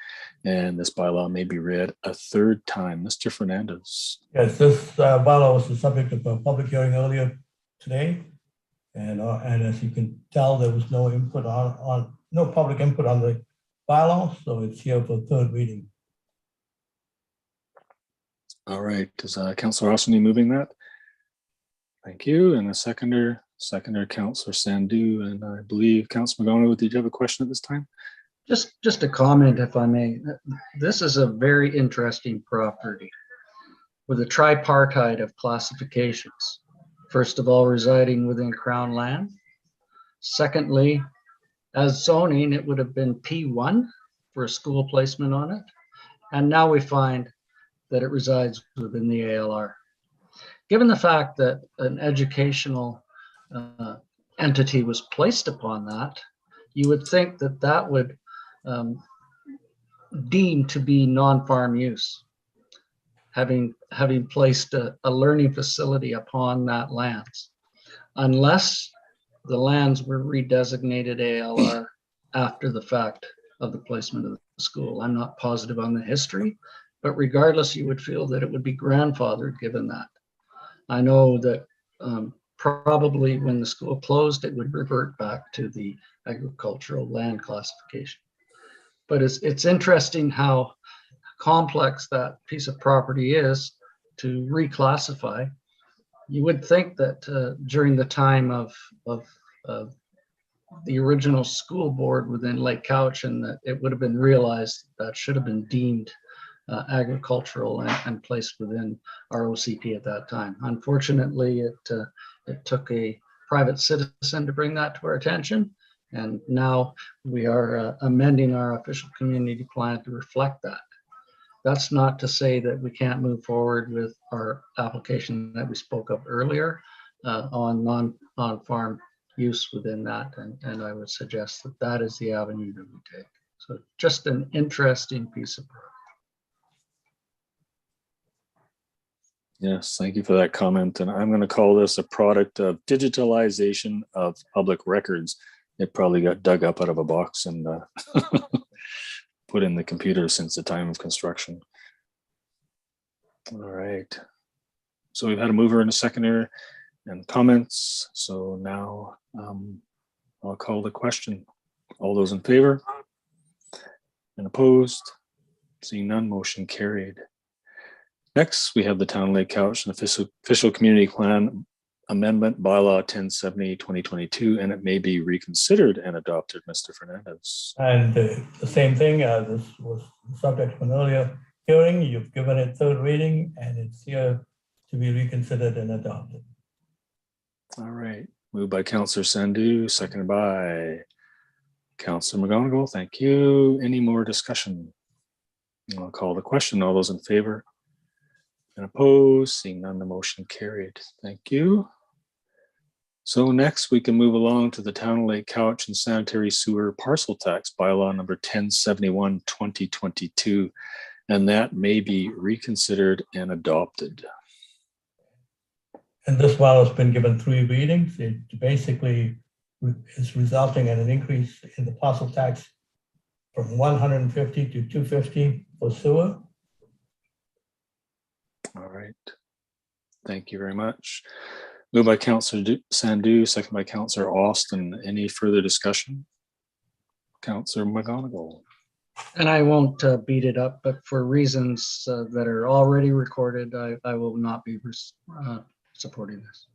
And this bylaw may be read a third time. Mr. Fernandez. Yes, this bylaw was the subject of a public hearing earlier today. And as you can tell, there was no input no public input on the bylaw, so it's here for third reading. All right, is Councillor Rossini moving that? Thank you, and a seconder, Councillor Sandhu, and I believe Councillor McGonigal, did you have a question at this time? Just a comment, if I may. This is a very interesting property with a tripartite of classifications. First of all, residing within Crown land. Secondly, as zoning, it would have been P1 for a school placement on it. And now we find that it resides within the ALR. Given the fact that an educational entity was placed upon that, you would think that that would deem to be non-farm use, having placed a learning facility upon that lands, unless the lands were redesignated ALR after the fact of the placement of the school. I'm not positive on the history, but regardless, you would feel that it would be grandfathered given that. I know that probably when the school closed, it would revert back to the agricultural land classification. But it's interesting how complex that piece of property is to reclassify. You would think that during the time of the original school board within Lake Cowichan, that it would have been realized that should have been deemed agricultural and placed within ROCP at that time. Unfortunately, it took a private citizen to bring that to our attention. And now we are amending our official community plan to reflect that. That's not to say that we can't move forward with our application that we spoke of earlier on non-farm use within that. And I would suggest that that is the avenue that we take. So just an interesting piece of work. Yes, thank you for that comment. And I'm going to call this a product of digitalization of public records. It probably got dug up out of a box and put in the computer since the time of construction. All right. So we've had a mover and a seconder and comments. So now I'll call the question. All those in favor and opposed? Seeing none, motion carried. Next, we have the Town of Lake Cowichan Official Community Plan Amendment Bylaw 1070-2022, and it may be reconsidered and adopted, Mr. Fernandez. And the same thing, this was the subject of an earlier hearing. You've given it third reading, and it's here to be reconsidered and adopted. All right, moved by Councillor Sandhu, seconded by Councillor McGonigal, thank you. Any more discussion? I'll call the question. All those in favor and opposed, seeing none, the motion carried. Thank you. So next we can move along to the Town of Lake Couch and Sanitary Sewer Parcel Tax Bylaw number 1071, 2022, and that may be reconsidered and adopted. And this bylaw has been given 3 readings. It basically is resulting in an increase in the parcel tax from 150 to 250 for sewer. All right. Thank you very much. Moved by Councillor Sandu, second by Councillor Austin. Any further discussion? Councillor McGonigal. And I won't beat it up, but for reasons that are already recorded, I will not be supporting this.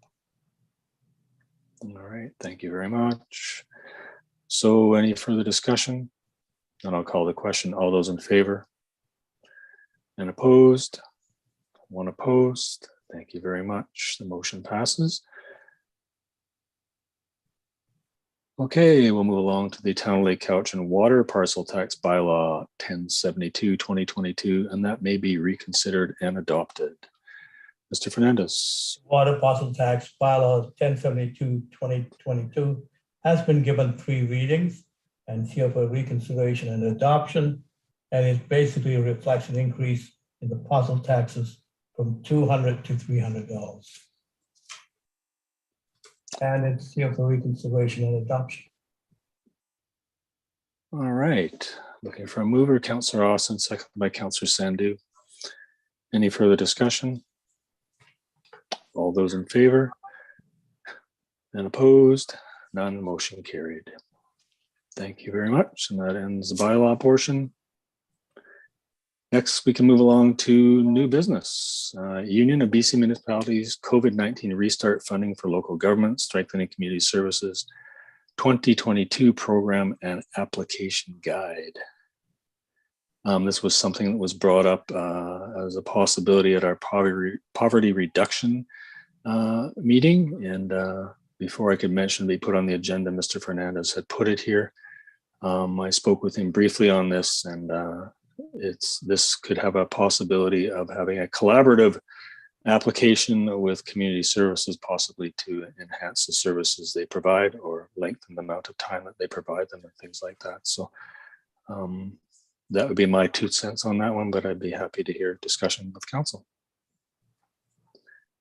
All right, thank you very much. So any further discussion? And I'll call the question. All those in favor and opposed? One opposed. Thank you very much. The motion passes. Okay, we'll move along to the Town of Lake Couch and Water Parcel Tax Bylaw 1072, 2022, and that may be reconsidered and adopted. Mr. Fernandez. Water parcel tax bylaw 1072, 2022 has been given 3 readings and here for reconsideration and adoption. And it basically reflects an increase in the parcel taxes from $200 to $300. And it's here for reconsideration and adoption. All right, looking for a mover, Councillor Austin, second by Councillor Sandu. Any further discussion? All those in favor and opposed? None, motion carried. Thank you very much. And that ends the bylaw portion. Next, we can move along to new business. Union of BC Municipalities COVID-19 Restart Funding for Local Government, Strengthening Community Services 2022 Program and Application Guide. This was something that was brought up as a possibility at our poverty reduction meeting. And before I could mention be put on the agenda, Mr. Fernandez had put it here. I spoke with him briefly on this, and this could have a possibility of having a collaborative application with community services, possibly to enhance the services they provide or lengthen the amount of time that they provide them and things like that. So that would be my 2 cents on that one, but I'd be happy to hear discussion with council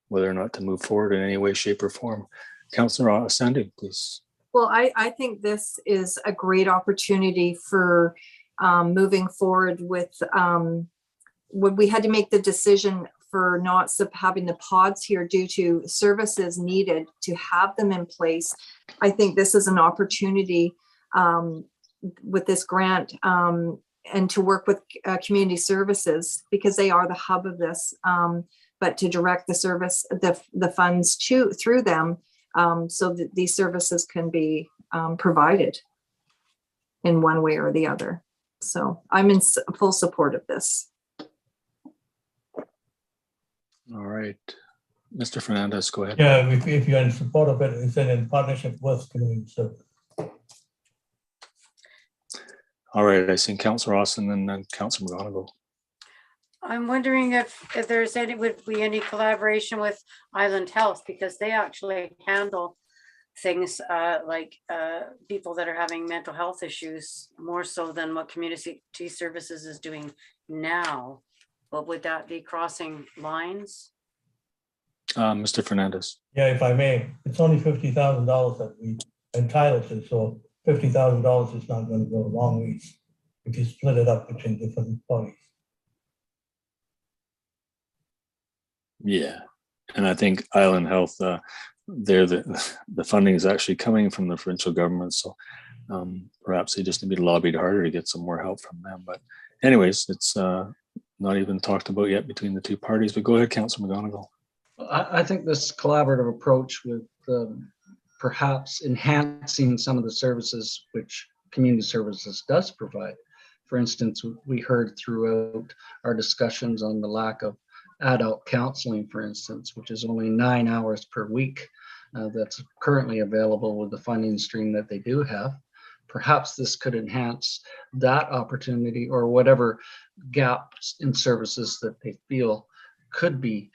whether or not to move forward in any way, shape, or form. Councillor Sandu, please. Well, I think this is a great opportunity for moving forward with when we had to make the decision for not having the pods here due to services needed to have them in place. I think this is an opportunity with this grant and to work with community services because they are the hub of this, but to direct the service, the funds through them so that these services can be provided in one way or the other. So I'm in full support of this. All right. Mr. Fernandez, go ahead. Yeah, if you're in support of it, it's in partnership with community service. All right, I see Councillor Austin and then Councillor McGonigal. I'm wondering if would be any collaboration with Island Health, because they actually handle things like people that are having mental health issues more so than what community services is doing now. But would that be crossing lines? Mr. Fernandez. Yeah, if I may, it's only $50,000 that we entitled to, so $50,000 is not going to go a long ways if you split it up between different parties. Yeah, and I think Island Health, the funding is actually coming from the provincial government, so perhaps they just need to be lobbied harder to get some more help from them. But anyways, it's not even talked about yet between the two parties. But go ahead, Councillor McGonigal. I think this collaborative approach with perhaps enhancing some of the services which community services does provide. For instance, we heard throughout our discussions on the lack of adult counseling, for instance, which is only 9 hours per week that's currently available with the funding stream that they do have. perhaps this could enhance that opportunity, or whatever gaps in services that they feel could be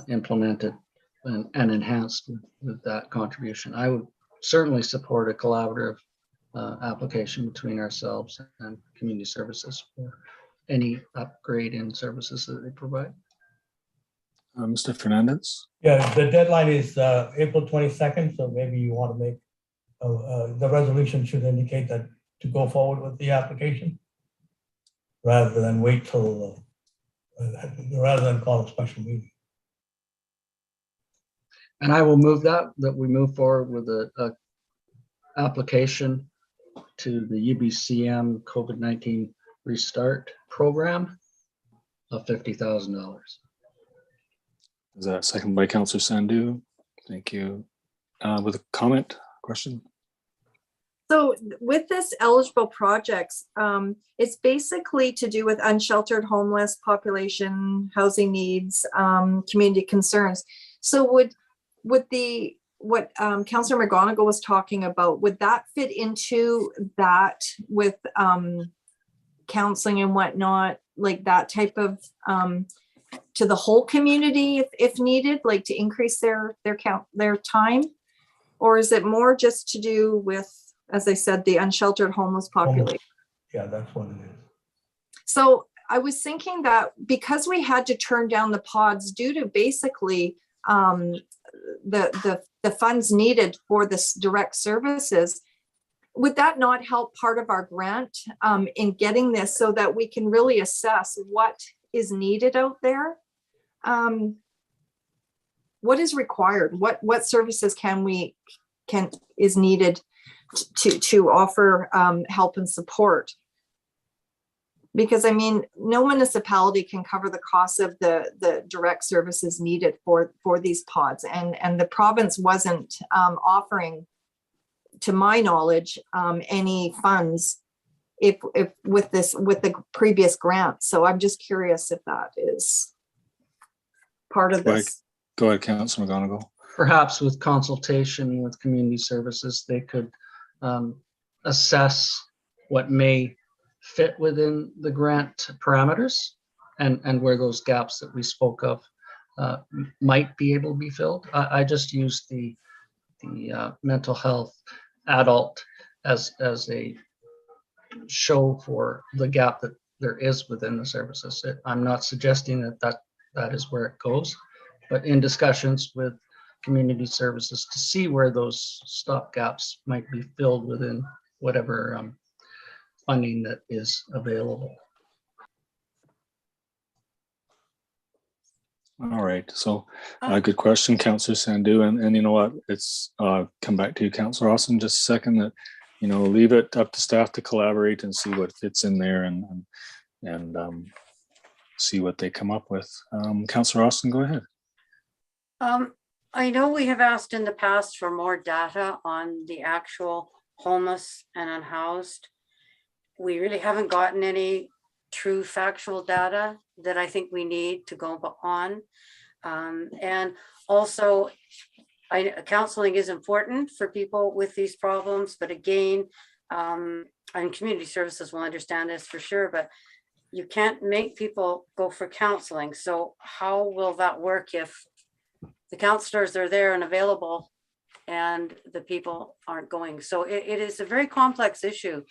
implemented and enhanced with that contribution. I would certainly support a collaborative application between ourselves and community services for any upgrade in services that they provide. Mr. Fernandez? Yeah, the deadline is April 22nd, so maybe you want to make, the resolution should indicate that to go forward with the application rather than wait till, rather than call a special meeting. And I will move that we move forward with a application to the UBCM COVID-19 Restart Program of $50,000. Is that seconded by Councillor Sandu? Thank you. With a comment, question? So with this eligible projects, it's basically to do with unsheltered homeless population, housing needs, community concerns. So would what Councillor McGonigal was talking about, would that fit into that with counseling and whatnot, like that type of to the whole community if needed, like to increase their time? Or is it more just to do with, as I said, the unsheltered homeless population? Yeah, that's what it is. So I was thinking that because we had to turn down the pods due to basically the funds needed for this direct services, would that not help part of our grant in getting this so that we can really assess what is needed out there? What is required? What services is needed to offer help and support? Because I mean, no municipality can cover the cost of the direct services needed for these pods, and the province wasn't offering, to my knowledge, any funds if with the previous grant. So I'm just curious if that is part of this. Go ahead, Councillor McGonigal. Perhaps with consultation with community services, they could assess what may fit within the grant parameters and where those gaps that we spoke of might be able to be filled. I just used the mental health adult as a show for the gap that there is within the services. I'm not suggesting that is where it goes, but in discussions with community services to see where those stop gaps might be filled within whatever funding that is available. All right, so good question, Councillor Sandu, and you know what? It's come back to you, Councillor Austin, just a second. That leave it up to staff to collaborate and see what fits in there and see what they come up with. Councillor Austin, go ahead. I know we have asked in the past for more data on the actual homeless and unhoused. We really haven't gotten any true factual data that I think we need to go on. And also, counseling is important for people with these problems, but again, and community services will understand this for sure, but you can't make people go for counseling. So how will that work if the counselors are there and available and the people aren't going? So it is a very complex issue.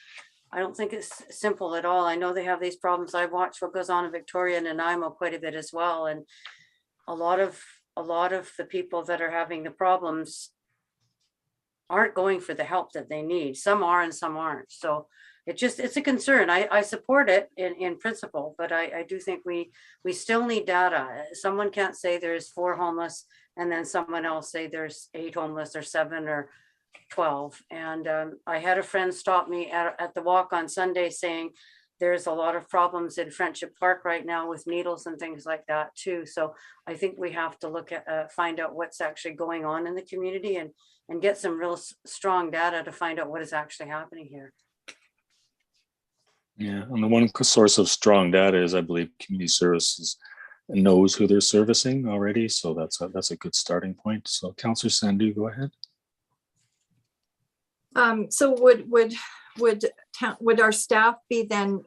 I don't think it's simple at all. I know they have these problems. I watch what goes on in Victoria and Nanaimo quite a bit as well. And a lot of the people that are having the problems aren't going for the help that they need. Some are and some aren't. So it's a concern. I support it in principle, but I do think we still need data. Someone can't say there's 4 homeless and then someone else say there's 8 homeless or 7 or 12. And I had a friend stop me at the walk on Sunday saying there's a lot of problems in Friendship Park right now with needles and things like that too. So I think we have to look at find out what's actually going on in the community and get some real strong data to find out what is actually happening here. Yeah, and the one source of strong data is, I believe, community services knows who they're servicing already. So that's a good starting point. So Councillor Sandu, go ahead. So would our staff be then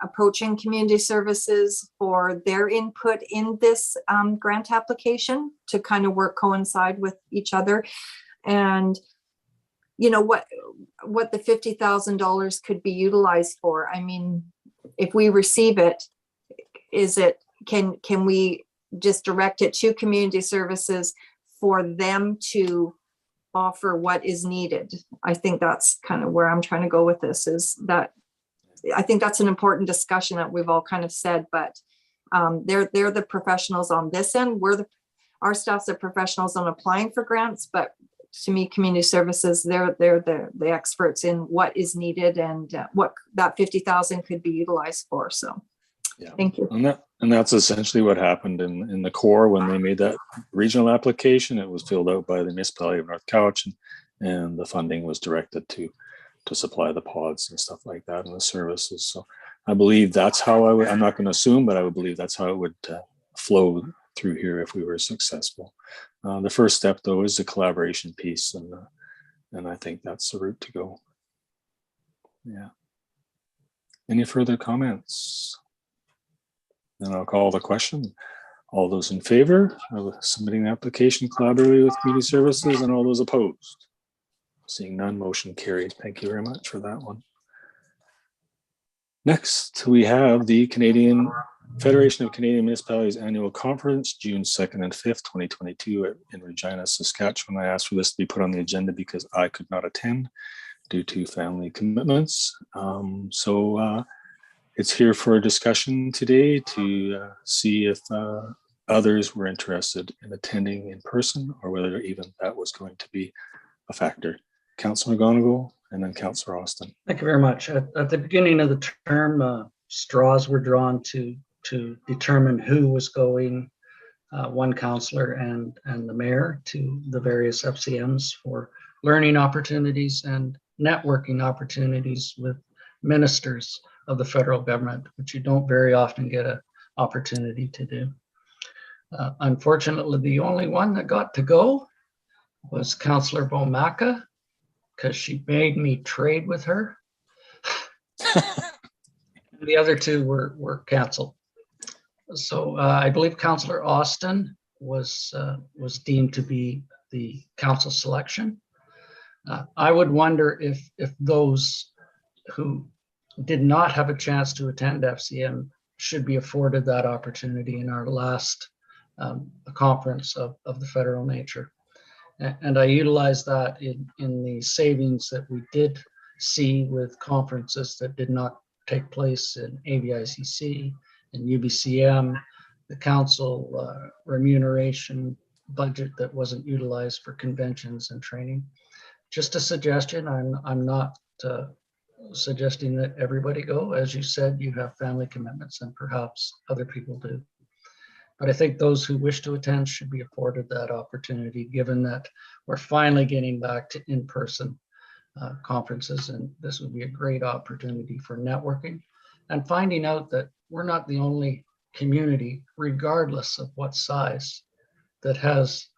approaching community services for their input in this grant application to kind of coincide with each other? And what the $50,000 could be utilized for? I mean, if we receive it, can we just direct it to community services for them to offer what is needed? I think that's kind of where I'm trying to go with this, is that I think that's an important discussion that we've all kind of said, but they're the professionals on this end. Our staff's the professionals on applying for grants, but to me, community services, they're the experts in what is needed and what that 50,000 could be utilized for. So Yeah. thank you. And that's essentially what happened in the core when they made that regional application. It was filled out by the municipality of North Cowichan, and the funding was directed to supply the pods and stuff like that and the services. So I believe that's how I'm not going to assume, but I would believe that's how it would flow through here if we were successful. The first step, though, is the collaboration piece, and I think that's the route to go. Yeah. Any further comments? Then I'll call the question. All those in favor of submitting the application collaboratively with community services, and all those opposed? Seeing none, motion carried. Thank you very much for that one. Next, we have the Federation of Canadian Municipalities Annual Conference, June 2nd and 5th, 2022 in Regina, Saskatchewan. I asked for this to be put on the agenda because I could not attend due to family commitments. It's here for a discussion today to see if others were interested in attending in person, or whether even that was going to be a factor. Councillor McGonigal and then Councillor Austin. Thank you very much. At the beginning of the term, straws were drawn to determine who was going, one councillor and the mayor, to the various FCMs for learning opportunities and networking opportunities with ministers of the federal government, which you don't very often get an opportunity to do. Unfortunately, the only one that got to go was Councillor Bomaka, because she made me trade with her. The other two were canceled. So I believe Councillor Austin was deemed to be the council selection. I would wonder if those who did not have a chance to attend FCM should be afforded that opportunity in our last conference of the federal nature. And I utilized that in the savings that we did see with conferences that did not take place in AVICC and UBCM, the council remuneration budget that wasn't utilized for conventions and training. Just a suggestion. I'm not suggesting that everybody go. As you said, you have family commitments, and perhaps other people do. But I think those who wish to attend should be afforded that opportunity, given that we're finally getting back to in-person conferences, and this would be a great opportunity for networking and finding out that we're not the only community, regardless of what size, that has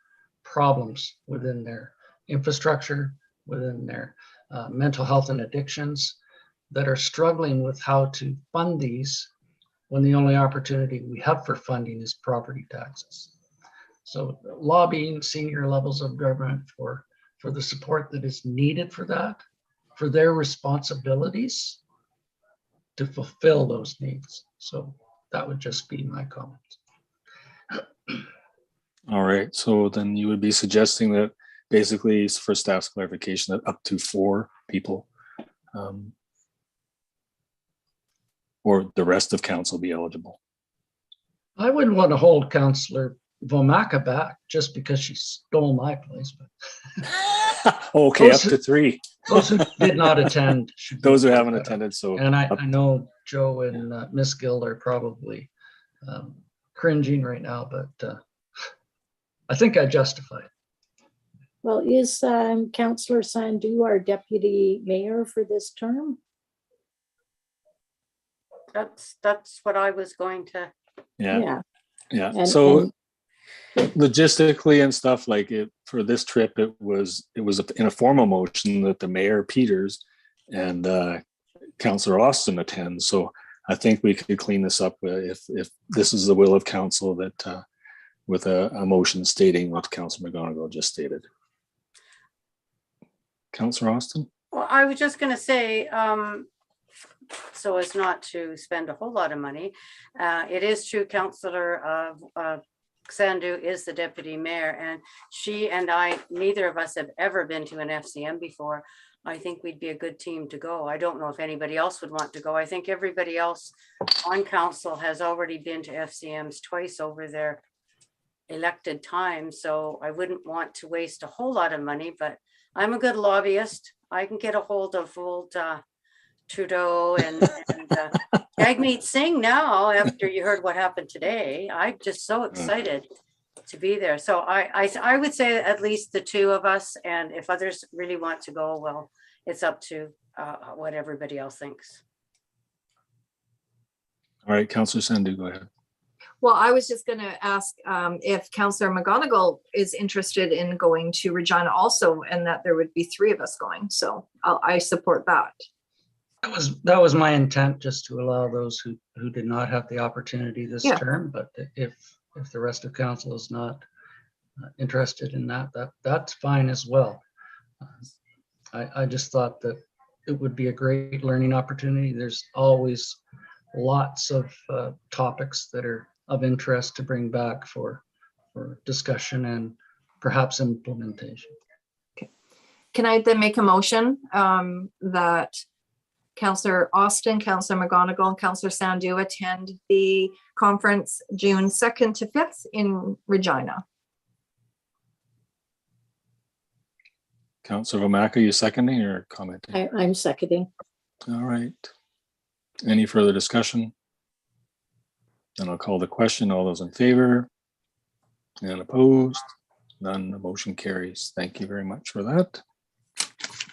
problems within their infrastructure, within their mental health and addictions, that are struggling with how to fund these when the only opportunity we have for funding is property taxes. So lobbying senior levels of government for the support that is needed for that, for their responsibilities to fulfill those needs. So that would just be my comment. All right, so then you would be suggesting that basically, for staff's clarification, that up to 4 people or the rest of council be eligible. I wouldn't want to hold Councillor Vomaka back just because she stole my place. But Okay, those up to 3. Those who did not attend should be Those who afforded haven't that. attended, so. And I know Joe and Miss Gill are probably cringing right now, but I think I justify it. Well, is Councillor Sandhu our deputy mayor for this term? That's what I was going to. Yeah. And- So and- logistically and stuff, like it for this trip, it was in a formal motion that the mayor Peters and Councillor Austin attends. So I think we could clean this up if this is the will of council, that with a motion stating what Councillor McGonigal just stated. Councillor Austin? Well, I was just going to say, so as not to spend a whole lot of money, it is true Councillor Sandu is the deputy mayor, and she and I, neither of us have ever been to an FCM before. I think we'd be a good team to go. I don't know if anybody else would want to go. I think everybody else on council has already been to FCMs twice over their elected time, so I wouldn't want to waste a whole lot of money, but I'm a good lobbyist. I can get a hold of old Trudeau and Jagmeet Singh now after you heard what happened today. I'm just so excited to be there. So I would say at least the two of us, and if others really want to go, well, it's up to what everybody else thinks. All right, Councillor Sandu, go ahead. Well, I was just going to ask if Councillor McGonigal is interested in going to Regina also, and that there would be 3 of us going. So I support that. That was my intent, just to allow those who did not have the opportunity this term. But if the rest of council is not interested in that's fine as well. I just thought that it would be a great learning opportunity. There's always lots of topics that are of interest to bring back for discussion and perhaps implementation. Okay. Can I then make a motion that Councillor Austin, Councillor McGonigal, and Councillor Sandu attend the conference June 2nd to 5th in Regina? Councillor Vomaka, you seconding or commenting? I'm seconding. All right. Any further discussion? Then I'll call the question. All those in favor and opposed? None. The motion carries. Thank you very much for that.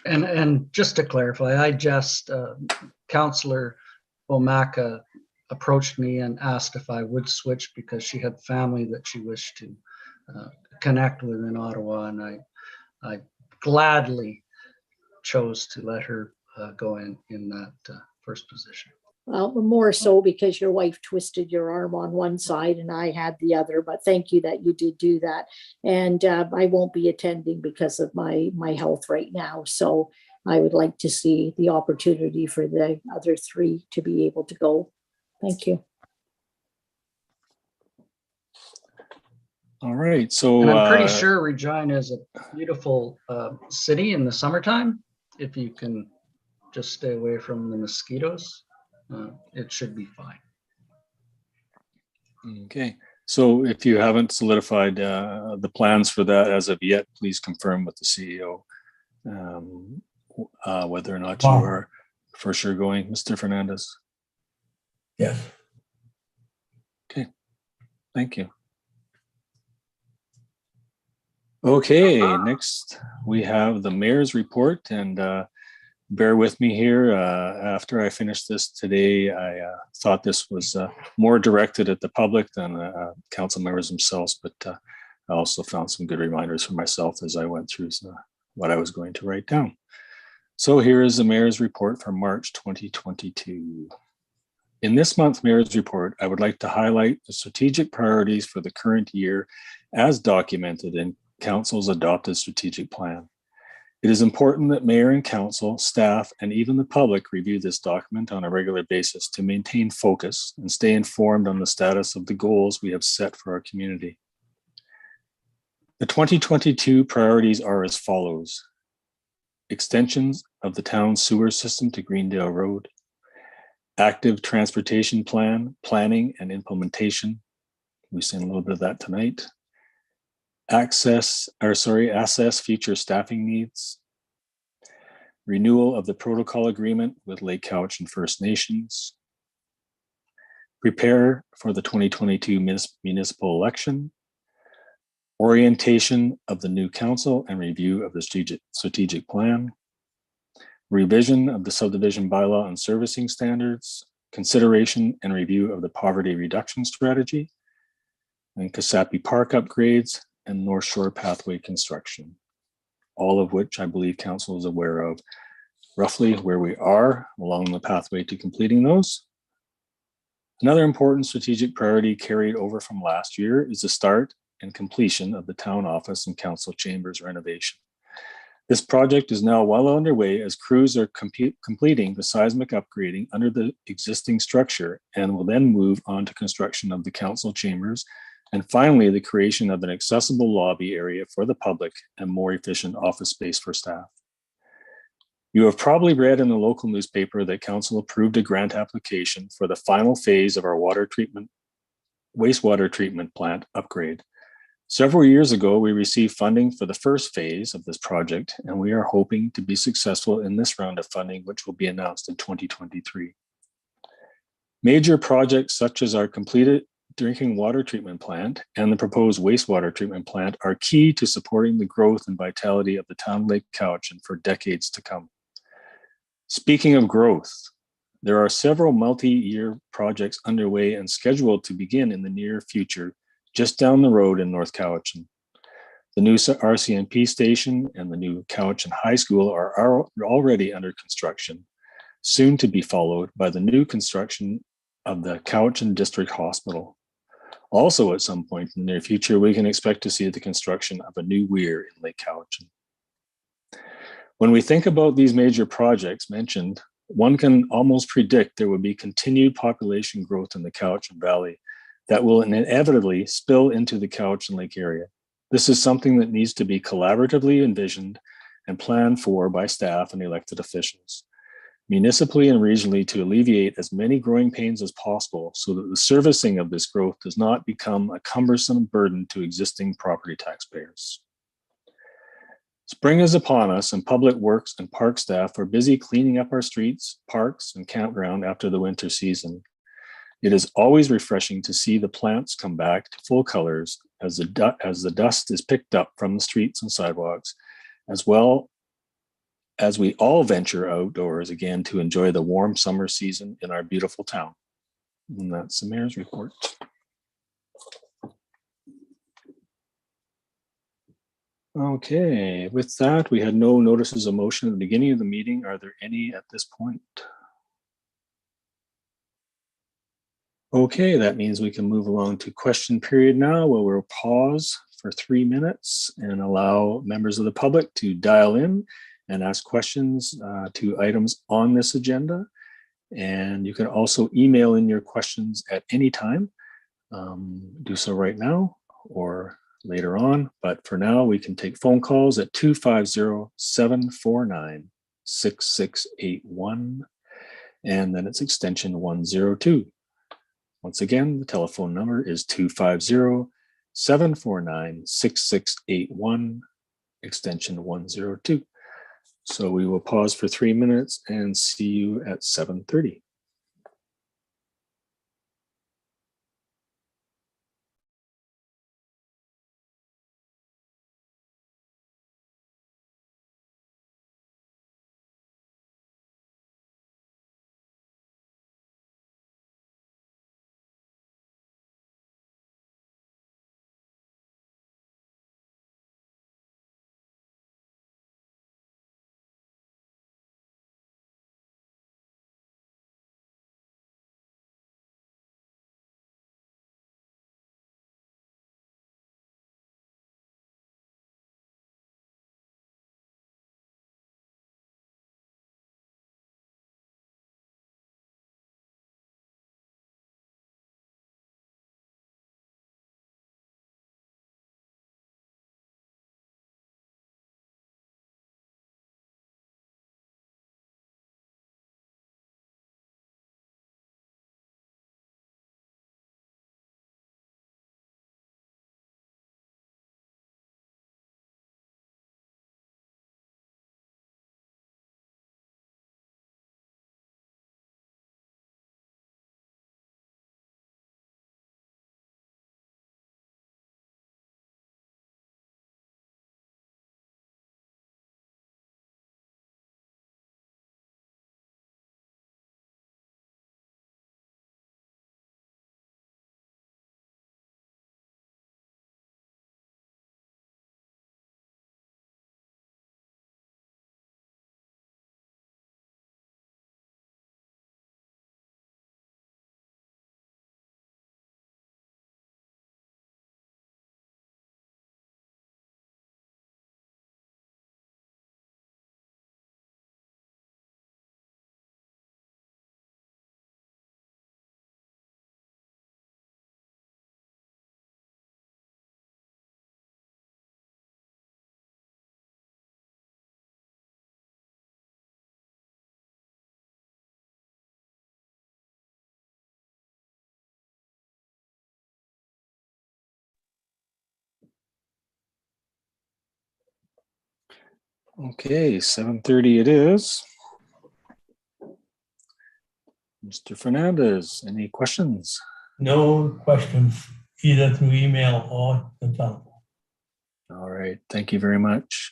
And just to clarify, Councillor Omaka approached me and asked if I would switch because she had family that she wished to connect with in Ottawa, and I gladly chose to let her go in that first position. Well, more so because your wife twisted your arm on one side and I had the other, but thank you that you did do that. And I won't be attending because of my health right now. So I would like to see the opportunity for the other 3 to be able to go. Thank you. All right. So and I'm pretty sure Regina is a beautiful city in the summertime. If you can just stay away from the mosquitoes, it should be fine. Okay, so if you haven't solidified the plans for that as of yet, please confirm with the CEO whether or not you are for sure going, Mr. Fernandez. Yes. Okay, thank you. Okay, next we have the mayor's report, and bear with me here. After I finished this today, I thought this was more directed at the public than council members themselves, but I also found some good reminders for myself as I went through what I was going to write down. So here is the mayor's report for March 2022. In this month's mayor's report, I would like to highlight the strategic priorities for the current year as documented in council's adopted strategic plan. It is important that mayor and council, staff, and even the public review this document on a regular basis to maintain focus and stay informed on the status of the goals we have set for our community. The 2022 priorities are as follows: extensions of the town's sewer system to Greendale Road, active transportation plan, planning and implementation. We've seen a little bit of that tonight. Assess future staffing needs, renewal of the protocol agreement with Lake Cowichan First Nations, prepare for the 2022 municipal election, orientation of the new council and review of the strategic plan, revision of the subdivision bylaw and servicing standards, consideration and review of the poverty reduction strategy, and Kasapi Park upgrades, and North Shore Pathway construction, all of which I believe council is aware of roughly where we are along the pathway to completing those. Another important strategic priority carried over from last year is the start and completion of the town office and council chambers renovation. This project is now well underway as crews are completing the seismic upgrading under the existing structure and will then move on to construction of the council chambers and finally the creation of an accessible lobby area for the public and more efficient office space for staff. You have probably read in the local newspaper that council approved a grant application for the final phase of our wastewater treatment plant upgrade. Several years ago, we received funding for the first phase of this project, and we are hoping to be successful in this round of funding, which will be announced in 2023. Major projects such as our completed drinking water treatment plant and the proposed wastewater treatment plant are key to supporting the growth and vitality of the town of Lake Cowichan for decades to come. Speaking of growth, there are several multi-year projects underway and scheduled to begin in the near future just down the road in North Cowichan. The new RCMP station and the new Cowichan High School are already under construction, soon to be followed by the new construction of the Cowichan District Hospital. Also, at some point in the near future, we can expect to see the construction of a new weir in Lake Cowichan. When we think about these major projects mentioned, one can almost predict there will be continued population growth in the Cowichan Valley that will inevitably spill into the Cowichan Lake area. This is something that needs to be collaboratively envisioned and planned for by staff and elected officials, municipally and regionally, to alleviate as many growing pains as possible so that the servicing of this growth does not become a cumbersome burden to existing property taxpayers. Spring is upon us, and public works and park staff are busy cleaning up our streets, parks, and campground after the winter season. It is always refreshing to see the plants come back to full colors as the dust is picked up from the streets and sidewalks, as well as we all venture outdoors again to enjoy the warm summer season in our beautiful town. And that's the mayor's report. Okay, with that, we had no notices of motion at the beginning of the meeting. Are there any at this point? Okay, that means we can move along to question period now, where we'll pause for 3 minutes and allow members of the public to dial in and ask questions to items on this agenda. And you can also email in your questions at any time. Do so right now or later on, but for now we can take phone calls at 250-749-6681, and then it's extension 102. Once again, the telephone number is 250-749-6681, extension 102. So we will pause for 3 minutes and see you at 7:30. Okay, 7:30 it is. Mr. Fernandez, any questions? No questions, either through email or the telephone. All right, thank you very much.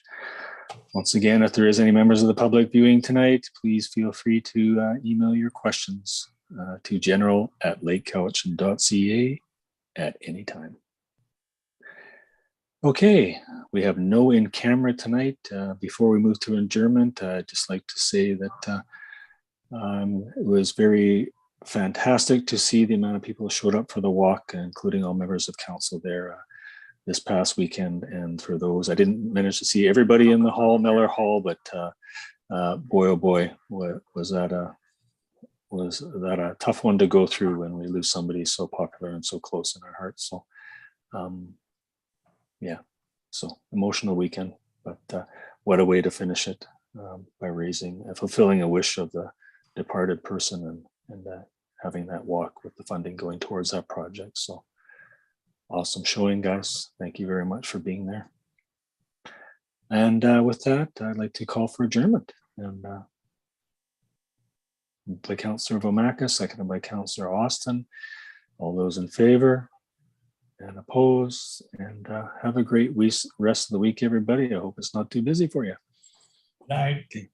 Once again, if there is any members of the public viewing tonight, please feel free to email your questions to general@lakecowichan.ca at any time. Okay, we have no in camera tonight. Before we move to adjournment, I'd just like to say that it was very fantastic to see the amount of people who showed up for the walk, including all members of council there this past weekend. And for those, I didn't manage to see everybody in the hall, Miller Hall, but boy, oh boy, was that a tough one to go through when we lose somebody so popular and so close in our hearts. So yeah, so emotional weekend, but what a way to finish it by fulfilling a wish of the departed person and having that walk with the funding going towards that project. So awesome showing, guys. Thank you very much for being there. And with that, I'd like to call for adjournment. And by Councillor Vomaka, seconded by Councillor Austin. All those in favor and opposed, and have a great rest of the week, everybody. I hope it's not too busy for you. Night. Okay.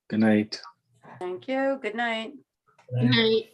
Good night. Thank you. Good night. Good night.